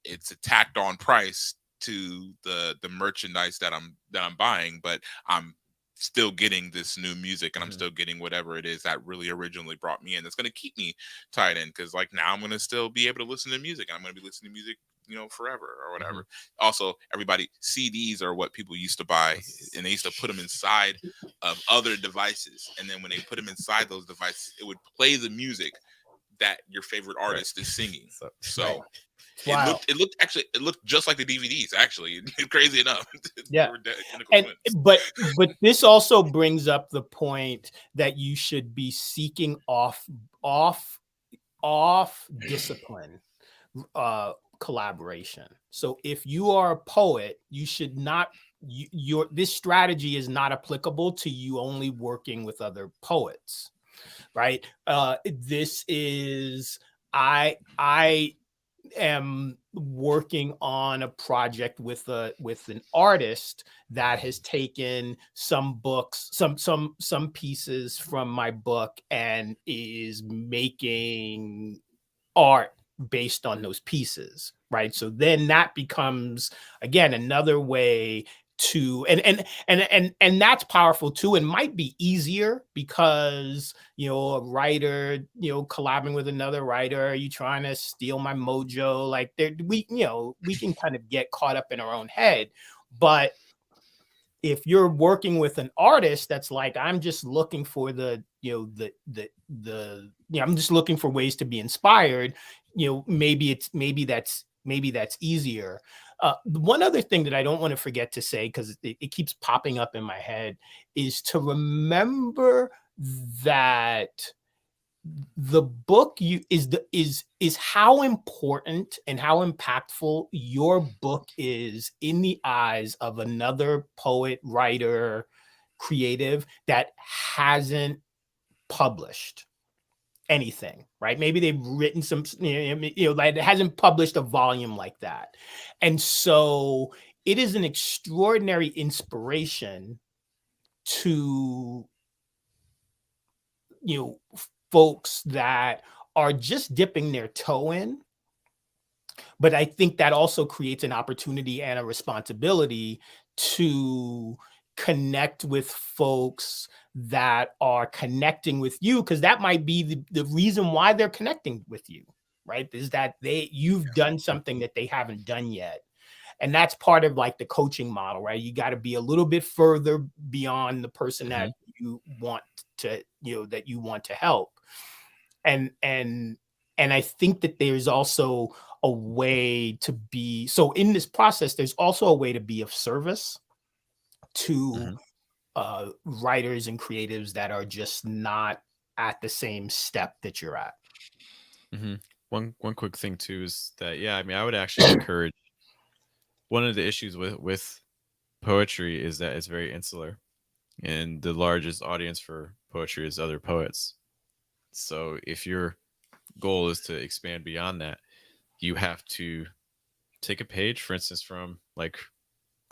it's a tacked on price to the merchandise that I'm buying, but I'm still getting this new music, and I'm still getting whatever it is that really originally brought me in. That's going to keep me tied in, because like now I'm going to still be able to listen to music, and I'm going to be listening to music, forever or whatever. Also, everybody, CDs are what people used to buy, and they used to put them inside of other devices, and then when they put them inside those devices, it would play the music that your favorite artist is singing. So wow. It looked just like the DVDs, actually. Crazy enough. Yeah. But this also brings up the point that you should be seeking off discipline collaboration. So if you are a poet, you should not, this strategy is not applicable to you only working with other poets, right? This is, I am working on a project with an artist that has taken some books, some pieces from my book, and is making art based on those pieces, right? So then that becomes, again, another way to, and that's powerful too, and might be easier because a writer, collabing with another writer, are you trying to steal my mojo? Like we can kind of get caught up in our own head. But if you're working with an artist that's like, I'm just looking for I'm just looking for ways to be inspired, maybe that's easier. One other thing that I don't want to forget to say, because it keeps popping up in my head, is to remember that the book is how important and how impactful your book is in the eyes of another poet, writer, creative that hasn't published anything, right? Maybe they've written some, like it hasn't published a volume like that. And so it is an extraordinary inspiration to, folks that are just dipping their toe in But I think that also creates an opportunity and a responsibility to connect with folks that are connecting with you, because that might be the reason why they're connecting with you, right? Is that you've done something that they haven't done yet. And that's part of like the coaching model, right? You got to be a little bit further beyond the person that you want to, that you want to help. And I think that there's also a way to be, so in this process, there's also a way to be of service to writers and creatives that are just not at the same step that you're at. One quick thing too is that, I mean, I would actually encourage, one of the issues with poetry is that it's very insular, and the largest audience for poetry is other poets. So if your goal is to expand beyond that, you have to take a page, for instance, from like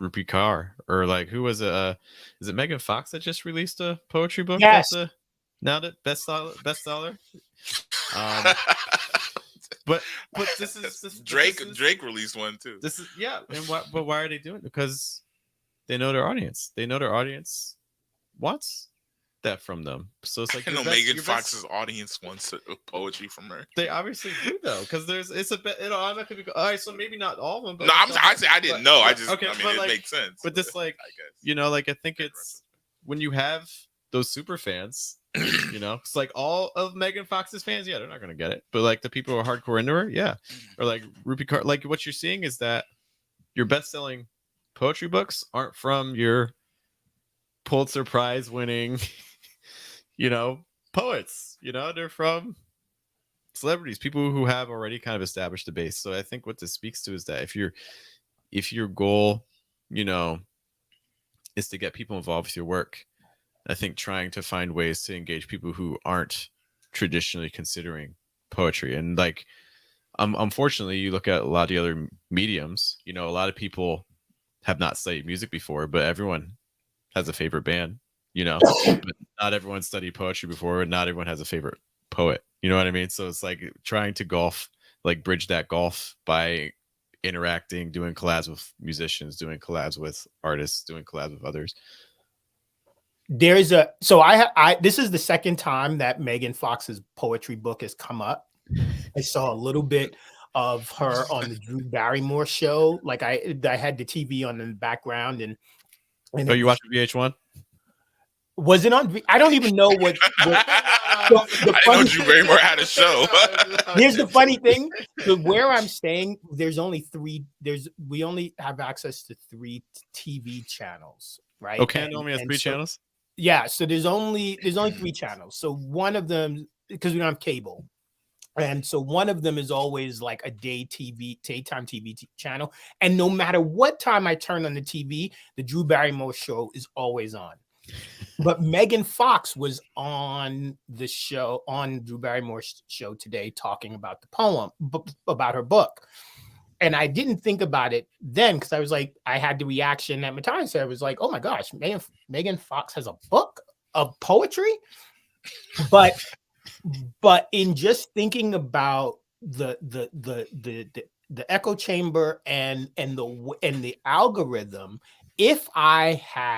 Rupi Kaur, or like, who was it? Is it Megan Fox that just released a poetry book? Yes. That's now that bestseller. But this is Drake released one too. This is and but why are they doing it? Because they know their audience. They know their audience wants that from them. So it's like, I know Megan Fox's audience wants poetry from her. They obviously do though, because it's a bit. I'm not gonna be all right. So maybe not all of them. But no, I didn't know. I just okay. I mean, it makes sense. But this, like, I guess, like, I think it's when you have those super fans. It's like all of Megan Fox's fans, they're not gonna get it. But like the people who are hardcore into her, or like Rupi Kaur, like what you're seeing is that your best-selling poetry books aren't from your Pulitzer Prize winning, poets. They're from celebrities, people who have already kind of established a base. So I think what this speaks to is that if your goal, is to get people involved with your work, I think trying to find ways to engage people who aren't traditionally considering poetry. And like, unfortunately, you look at a lot of the other mediums, a lot of people have not studied music before, but everyone has a favorite band, but not everyone studied poetry before, and not everyone has a favorite poet. You know what I mean? So it's like trying to bridge that gulf by interacting, doing collabs with musicians, doing collabs with artists, doing collabs with others. This is the second time that Megan Fox's poetry book has come up. I saw a little bit of her on the Drew Barrymore show. Like I had the TV on in the background, and you watched VH1? Was it on? I don't even know what. I know Drew Barrymore had a show. Here's the funny thing: where I'm staying, there's only three. We only have access to 3 TV channels, right? Okay, only has 3 channels. Yeah, so there's only 3 channels. So one of them, because we don't have cable, and so one of them is always like a daytime TV channel. And no matter what time I turn on the TV, the Drew Barrymore show is always on. But Megan Fox was on the show, on Drew Barrymore's show today, talking about the poem, about her book. And I didn't think about it then, because I was like, I had the reaction at my time. So I was like, oh my gosh, Megan Fox has a book of poetry. But in just thinking about the echo chamber and the algorithm, if I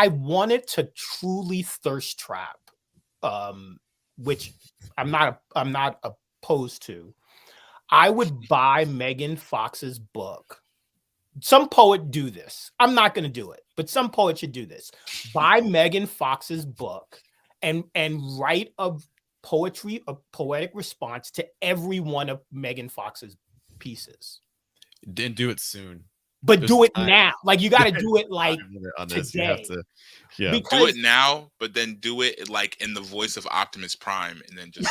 wanted to truly thirst trap, which I'm not opposed to, I would buy Megan Fox's book. Some poet do this. I'm not going to do it, but some poet should do this. Buy Megan Fox's book and write a poetic response to every one of Megan Fox's pieces. Then do it soon. But do it now. Like, you got to do it like today. Do it now, but then do it like in the voice of Optimus Prime, and then just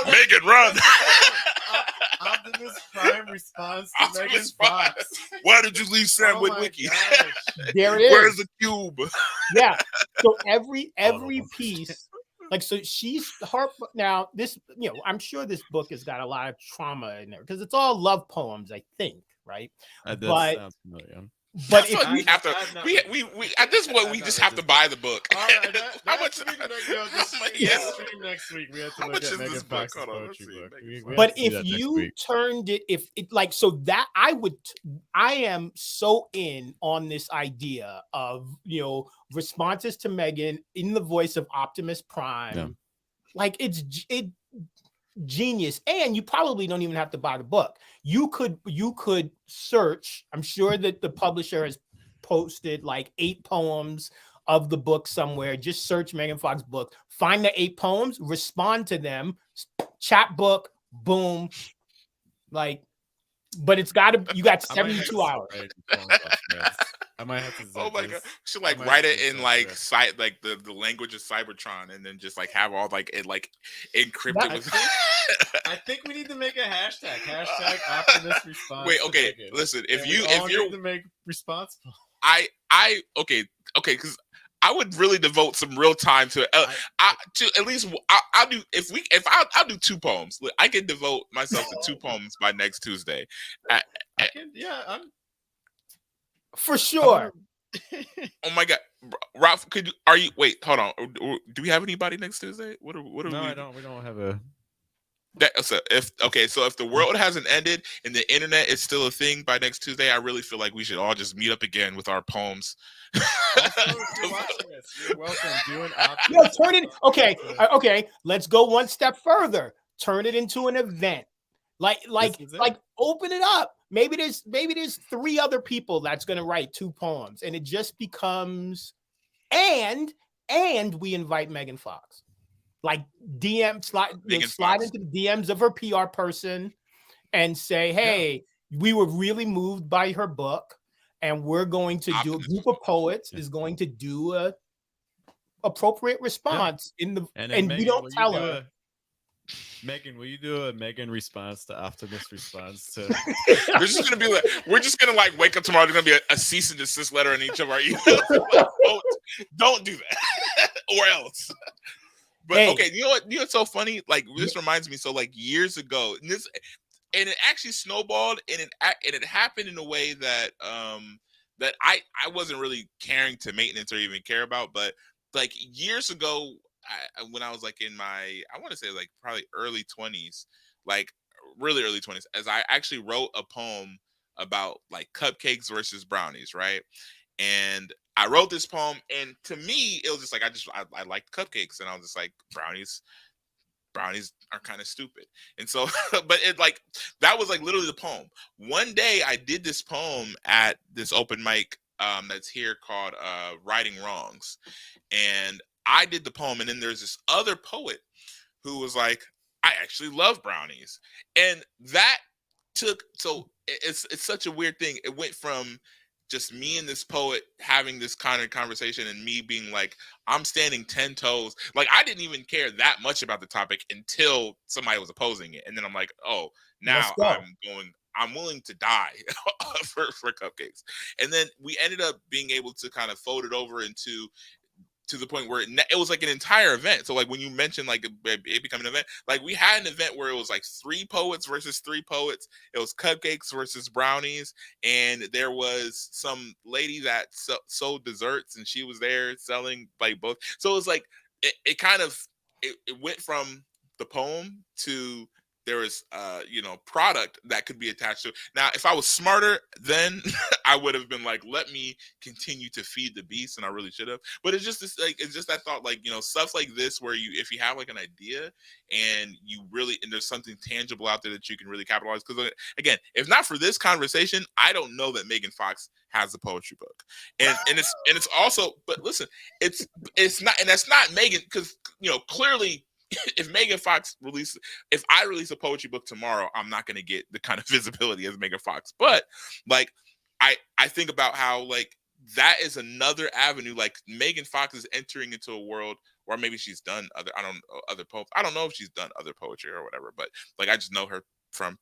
Megan, run. Optimus Prime responds to Megan Fox. Why did you leave Sam with Wiki? There it is. Where's the cube? Yeah. So every piece. Like, so she's her now. This, I'm sure this book has got a lot of trauma in there because it's all love poems, I think, right? That sounds familiar. But if we have to, we at this point we just have to buy the book. All right, how much? Stream next week. We have to look at Megan Fox's poetry book. But if you turned it, if it like so that I am so in on this idea of responses to Megan in the voice of Optimus Prime, like it's genius. And you probably don't even have to buy the book. You could search. I'm sure that the publisher has posted like 8 poems of the book somewhere. Just search Megan Fox book, find the 8 poems, respond to them, chat book, boom. Like, but you got 72 hours. I might have to. Oh my god! Should like write it in like the language of Cybertron, and then just like have all like it like encrypted with. I think we need to make a hashtag. Hashtag Optimus response. Wait, okay. Listen, if you're to make responsible. Okay, because I would really devote some real time to it. To at least I'll do I'll do 2 poems. I can devote myself to 2 poems by next Tuesday. I'm for sure. Oh my god, Ralph, wait, hold on. Do we have anybody next Tuesday? What are no, I don't. We don't have a. So if the world hasn't ended and the internet is still a thing by next Tuesday, I really feel like we should all just meet up again with our poems. You're welcome. Turn it. Okay. Let's go one step further. Turn it into an event. Like open it up. Maybe there's 3 other people that's gonna write 2 poems, and it just becomes and we invite Megan Fox. Like slide into the DMs of her PR person and say, hey, we were really moved by her book, and we're going to do a group of poets is going to do a appropriate response in the and Megan, we don't tell her. Megan, will you do a Megan response to Optimus response to? We're just gonna like wake up tomorrow. There's gonna be a cease and desist letter in each of our emails. Like, don't do that, or else. But okay, you know what? You know what's so funny? Like this reminds me. So like years ago, and it actually snowballed, and it happened in a way that that I wasn't really caring to maintenance or even care about. But like years ago, when I was like in my, I want to say like probably early 20s, like really early 20s, as I actually wrote a poem about like cupcakes versus brownies, right? And I wrote this poem, and to me, it was just like I liked cupcakes, and I was just like brownies are kind of stupid. And so, but it like that was like literally the poem. One day, I did this poem at this open mic that's here called Righting Wrongs, and I did the poem, and then there's this other poet who was like, I actually love brownies, and that it's such a weird thing. It went from just me and this poet having this kind of conversation, and me being like, I'm standing 10 toes. Like I didn't even care that much about the topic until somebody was opposing it, and then I'm like, oh, now I'm willing to die for cupcakes. And then we ended up being able to kind of fold it over to the point where it was like an entire event. So like when you mentioned like it becoming an event, like we had an event where it was like 3 poets versus 3 poets. It was cupcakes versus brownies, and there was some lady that sold desserts, and she was there selling like both. So it was like it kind of it went from the poem to there was product that could be attached to it. Now, if I was smarter, then I would have been like, let me continue to feed the beast, and I really should have. But it's just this, like, it's just that thought, like, stuff like this where if you have like an idea and there's something tangible out there that you can really capitalize. Because again, if not for this conversation, I don't know that Megan Fox has a poetry book. And it's also, but listen, it's not, and that's not Megan, because clearly, if I release a poetry book tomorrow, I'm not going to get the kind of visibility as Megan Fox. But like, I think about how like that is another avenue. Like Megan Fox is entering into a world, or maybe she's done other poems. I don't know if she's done other poetry or whatever, but like I just know her from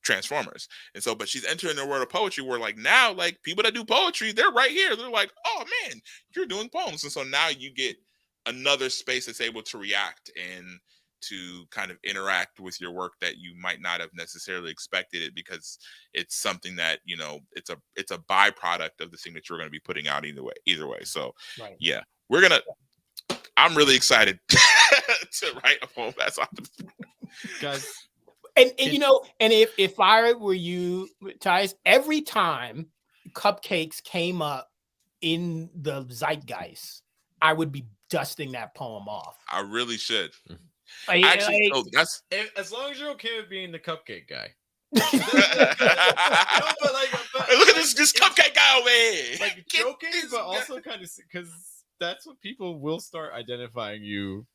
Transformers. And so, but she's entering the world of poetry where like now, like people that do poetry, they're right here. They're like, oh man, you're doing poems. And so now you get another space that's able to react and to kind of interact with your work that you might not have necessarily expected it, because it's something that, you know, it's a byproduct of the thing that you're going to be putting out either way. So yeah, I'm really excited to write a poem that's on this, guys. And you know, and if I were you, Tyus, every time cupcakes came up in the zeitgeist, I would be dusting that poem off. I really should. Actually, that's as long as you're okay with being the cupcake guy. No, but look at this cupcake guy over here. Like joking, but also kind of because that's what people will start identifying you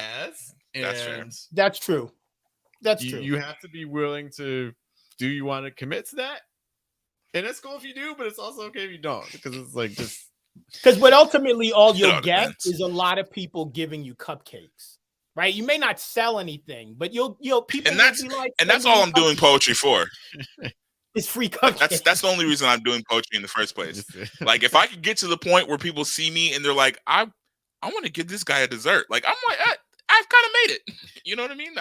as. And that's true. That's true. You have to be willing to. Do you want to commit to that? And it's cool if you do, but it's also okay if you don't, because it's like just because what ultimately all you'll get is a lot of people giving you cupcakes, right? You may not sell anything, but you'll people and that's all I'm doing poetry for. It's free cupcakes. That's the only reason I'm doing poetry in the first place. Like if I could get to the point where people see me and they're like, I want to give this guy a dessert. Like I'm like, I've kind of made it. You know what I mean?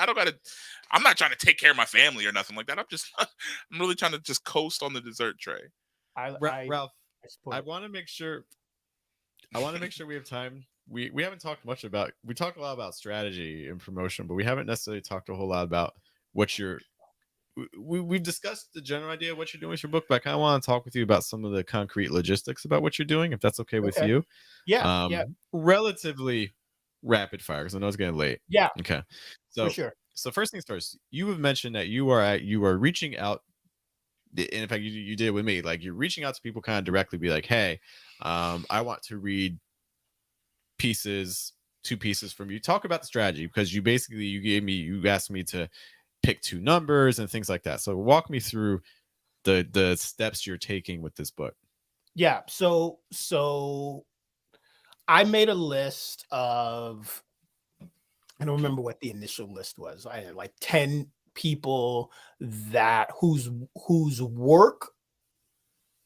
I'm not trying to take care of my family or nothing like that. I'm really trying to just coast on the dessert tray. Ralph, I want to make sure we have time. We haven't talked much about. We talk a lot about strategy and promotion, but we haven't necessarily talked a whole lot about what you're. We've discussed the general idea of what you're doing with your book, but I kind of want to talk with you about some of the concrete logistics about what you're doing, if that's okay with you. Yeah. Relatively rapid fire, because I know it's getting late. Yeah. Okay. So for sure. So first things first, you have mentioned that you are reaching out. And in fact, you did it with me. Like you're reaching out to people kind of directly, be like, hey, I want to read 2 pieces from you. Talk about the strategy, because you asked me to pick 2 numbers and things like that. So walk me through the steps you're taking with this book. Yeah. So I made a list of, I don't remember what the initial list was. I had like 10 people that whose work,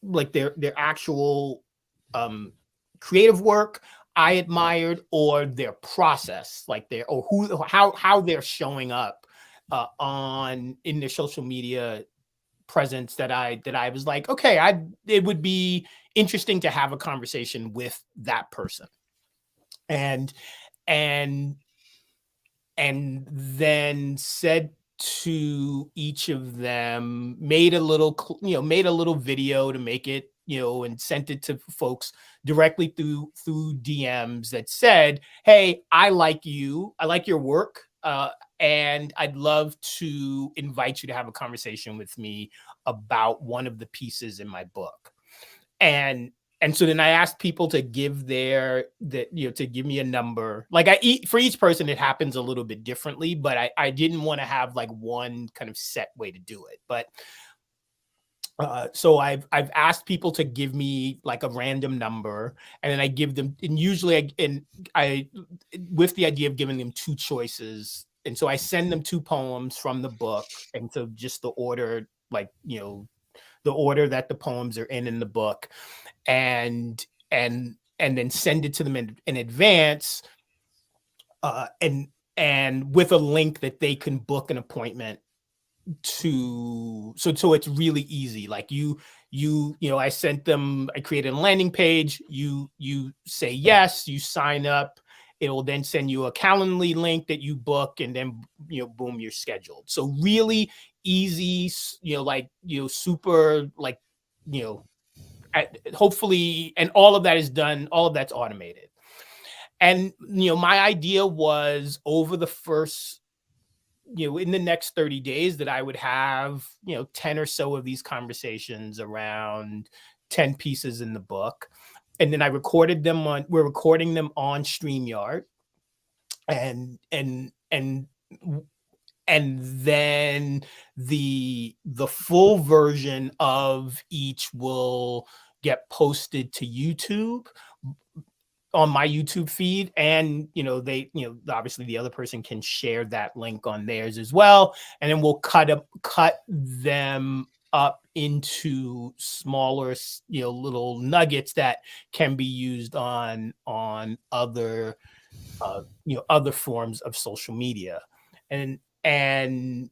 like their actual creative work, I admired, or their process, like how they're showing up in their social media presence, that I was like, okay, it would be interesting to have a conversation with that person, and then said to each of them, made a little video to make it, and sent it to folks directly through DMs that said, hey, I like you. I like your work. And I'd love to invite you to have a conversation with me about one of the pieces in my book. And so then I asked people to give to give me a number. Like for each person, it happens a little bit differently, but I didn't want to have like one kind of set way to do it. But so I've asked people to give me like a random number, and then I give them, and usually I with the idea of giving them 2 choices. And so I send them 2 poems from the book, and so just the order, like, the order that the poems are in the book, and then send it to them in advance, and with a link that they can book an appointment to. So it's really easy. Like I sent them, I created a landing page. You say yes, you sign up. It will then send you a Calendly link that you book, and then boom, you're scheduled. So really easy, super, like, hopefully, and all of that is done, all of that's automated. And my idea was, over the first, in the next 30 days, that I would have 10 or so of these conversations around 10 pieces in the book. And then we're recording them on StreamYard, and then the full version of each will get posted to YouTube, on my YouTube feed, and obviously the other person can share that link on theirs as well, and then we'll cut them up into smaller, little nuggets that can be used on other other forms of social media. and and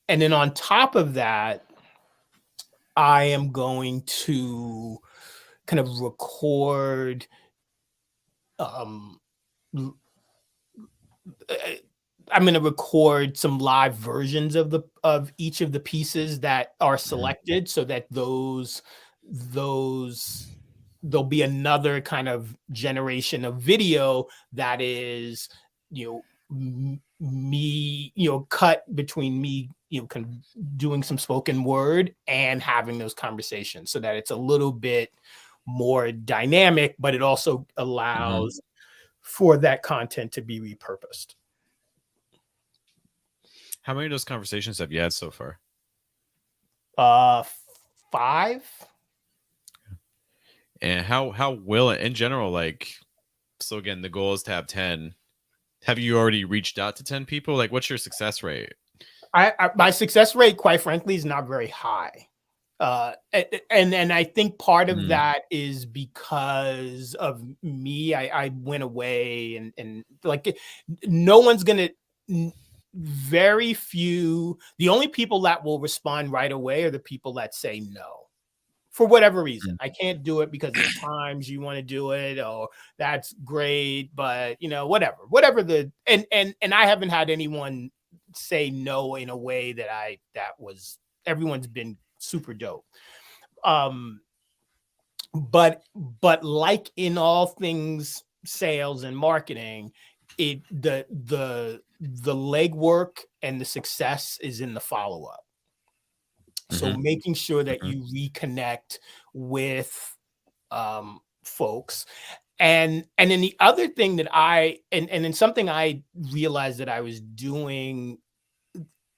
and then on top of that, I am going to kind of record I'm going to record some live versions of each of the pieces that are selected, so that those there'll be another kind of generation of video that is, me, cut between me, kind of doing some spoken word and having those conversations, so that it's a little bit more dynamic, but it also allows for that content to be repurposed. How many of those conversations have you had so far? 5. And how will it in general, like, so again, the goal is to have 10. Have you already reached out to 10 people? Like, what's your success rate? My success rate, quite frankly, is not very high. And I think part of that is because of me. I went away and like, no one's gonna, very few, the only people that will respond right away are the people that say no. For whatever reason, I can't do it because of the times you want to do it, or that's great, but whatever and I haven't had anyone say no in a way that everyone's been super dope. But like in all things sales and marketing, the legwork and the success is in the follow-up. So making sure that you reconnect with folks. And then the other thing that and then something I realized that I was doing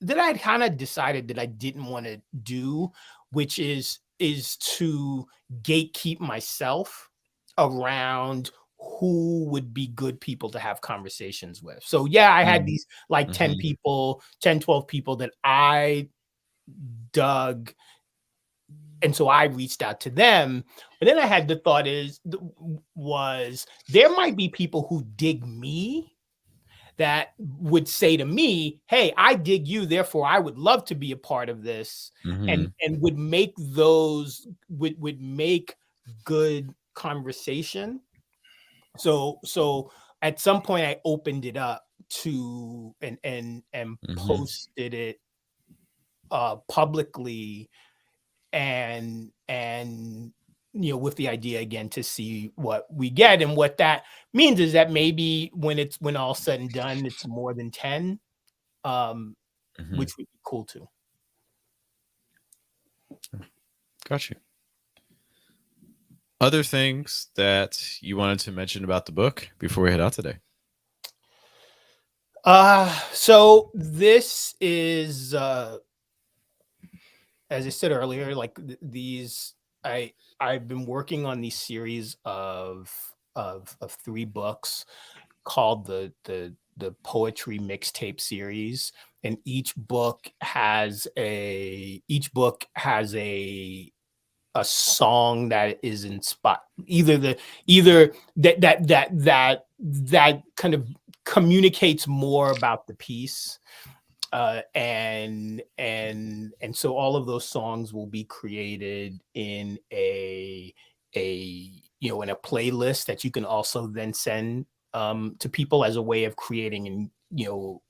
that I'd kind of decided that I didn't want to do, which is to gatekeep myself around who would be good people to have conversations with. So yeah, I had these like 10 people, 10, 12 people that I dug, and so I reached out to them. But then I had the thought was there might be people who dig me that would say to me, hey, I dig you, therefore I would love to be a part of this, and would make those would make good conversation. So at some point I opened it up to and posted it publicly, and with the idea again to see what we get. And what that means is that maybe when all said and done, it's more than 10, which would be cool too. Got you. Other things that you wanted to mention about the book before we head out today? So this is as I said earlier, like these, I've been working on these series of 3 books called the poetry mixtape series, and each book has a song that is inspired, either that kind of communicates more about the piece. And so all of those songs will be created in a playlist that you can also then send to people as a way of creating, and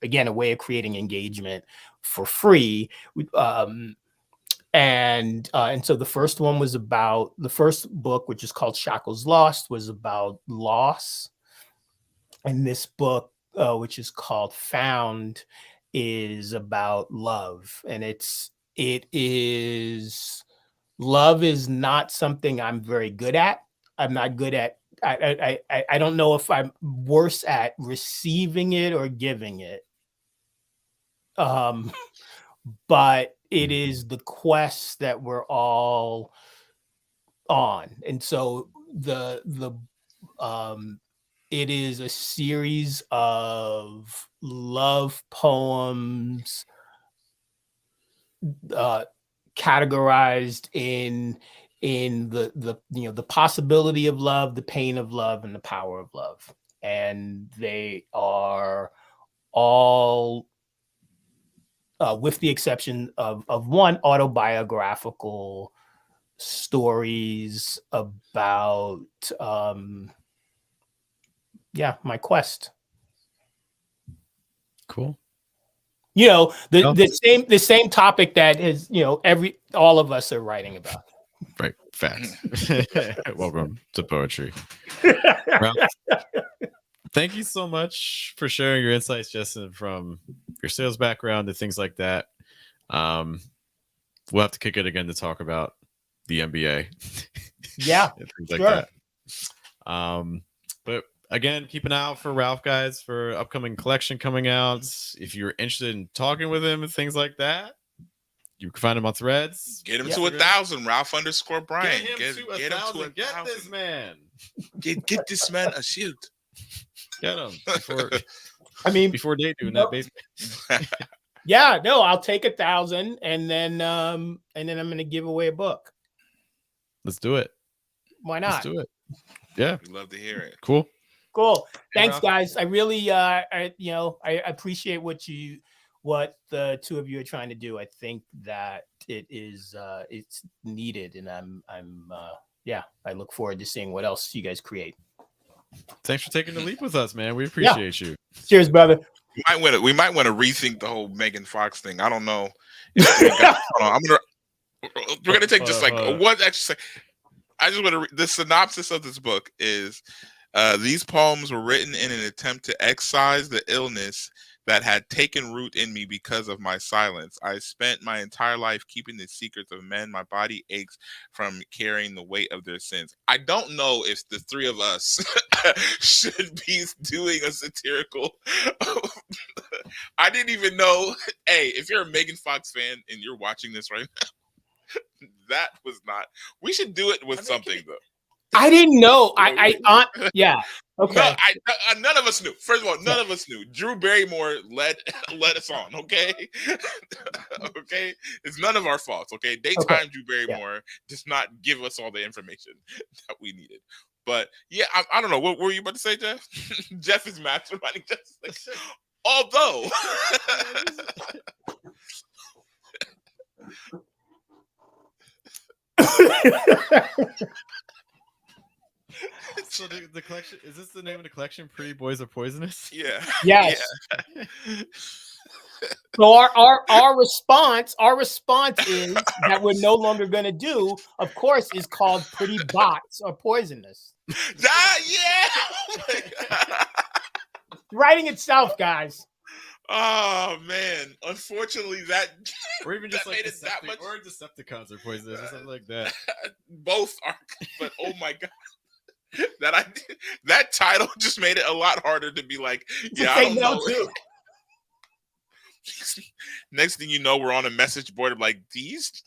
again, a way of creating engagement for free. And so the first book, which is called Shackles Lost, was about loss. And this book, which is called Found, is about love. And love is not something I'm very good at. I'm not good at, I don't know if I'm worse at receiving it or giving it. But it is the quest that we're all on. And so it is a series of love poems categorized in the possibility of love, the pain of love, and the power of love. And they are all, with the exception of one, autobiographical stories about my quest. Cool. You know, the same topic that is, you know, all of us are writing about. Right. Facts. Welcome to poetry. Ralph, thank you so much for sharing your insights, Justin, from your sales background and things like that. We'll have to kick it again to talk about the NBA. Yeah, and things like that. But again, keep an eye out for Ralph, guys, for upcoming collection coming out. If you're interested in talking with him and things like that, you can find him on Threads. Get him to 1,000, Ralph_Bryant. Get him to 1,000. Get this man. Get this man a shield. Get him before they do in that basement. Yeah, no, I'll take 1,000, and then I'm gonna give away a book. Let's do it. Why not? Let's do it. Yeah, we'd love to hear it. Cool. Thanks, guys. I really, I appreciate what the two of you are trying to do. I think that it's needed, and I look forward to seeing what else you guys create. Thanks for taking the leap with us, man. We appreciate you. Cheers, brother. We might want to rethink the whole Megan Fox thing. I don't know. We're gonna take just like one extra. I just want to. The synopsis of this book is: these poems were written in an attempt to excise the illness that had taken root in me because of my silence. I spent my entire life keeping the secrets of men. My body aches from carrying the weight of their sins. I don't know if the three of us should be doing a satirical. I didn't even know. Hey, if you're a Megan Fox fan and you're watching this right now, that was not. We should do it with something though. I didn't know. Yeah. Okay. No, none of us knew. First of all, none of us knew. Drew Barrymore led us on. Okay. Okay. It's none of our faults. Okay. Daytime Drew Barrymore does not give us all the information that we needed. But yeah, I don't know. What were you about to say, Jeff? Jeff is masterminding. Although. So the collection, is this the name of the collection? Pretty Boys Are Poisonous? Yeah. Yes. Yeah. So our response is that we're no longer going to do, of course, is called Pretty Bots Are Poisonous. Writing itself, guys. Oh man! Unfortunately, that or even just like or Decepticons are poisonous or something like that. Both are, but oh my god. That title just made it a lot harder to be like, yeah, I don't know. Too. Next thing you know, we're on a message board of like these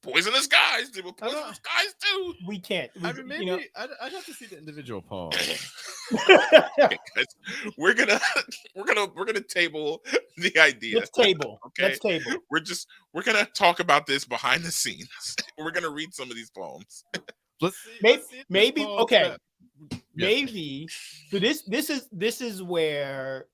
poisonous guys. They were poisonous guys too. We can't. I mean, maybe I'd have to see the individual poem. Okay, guys, we're gonna table the idea. Let's table. Okay. Let's table. We're gonna talk about this behind the scenes. We're gonna read some of these poems. Let's see maybe okay. Yeah. Maybe so. This is where.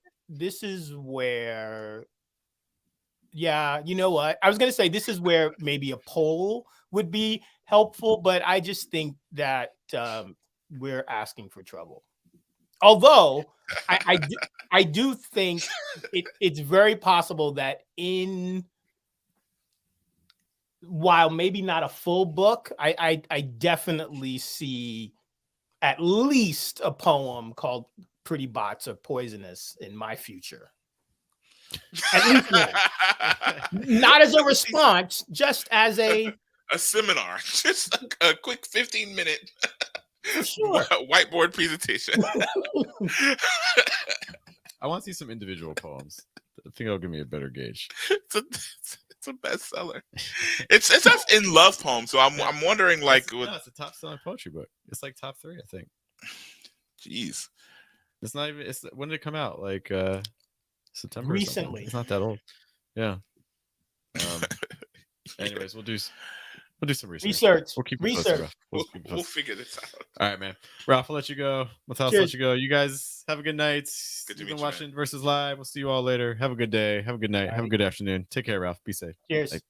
Yeah, you know what? I was gonna say this is where maybe a poll would be helpful, but I just think that we're asking for trouble. Although I do think it's very possible that while maybe not a full book, I definitely see at least a poem called Pretty Bots Are Poisonous in my future. At least one. Not as a response, just as a seminar. Just a quick 15-minute sure. whiteboard presentation. I want to see some individual poems. I think it'll give me a better gauge. It's a bestseller. It's an in love poem, so I'm wondering like it's a top selling poetry book. It's like top 3, I think. Jeez, it's not even. It's when did it come out? Like September. Recently. It's not that old. Yeah. Anyways, We'll do some research. Research. We'll keep it Research. posted, Ralph. We'll figure this out. All right, man. Ralph, I'll let you go. Matthias, I'll let you go. You guys have a good night. Good to You've meet been you, watching man. Versus Live. We'll see you all later. Have a good day. Have a good night. All Have a right. good afternoon. Take care, Ralph. Be safe. Cheers. Bye.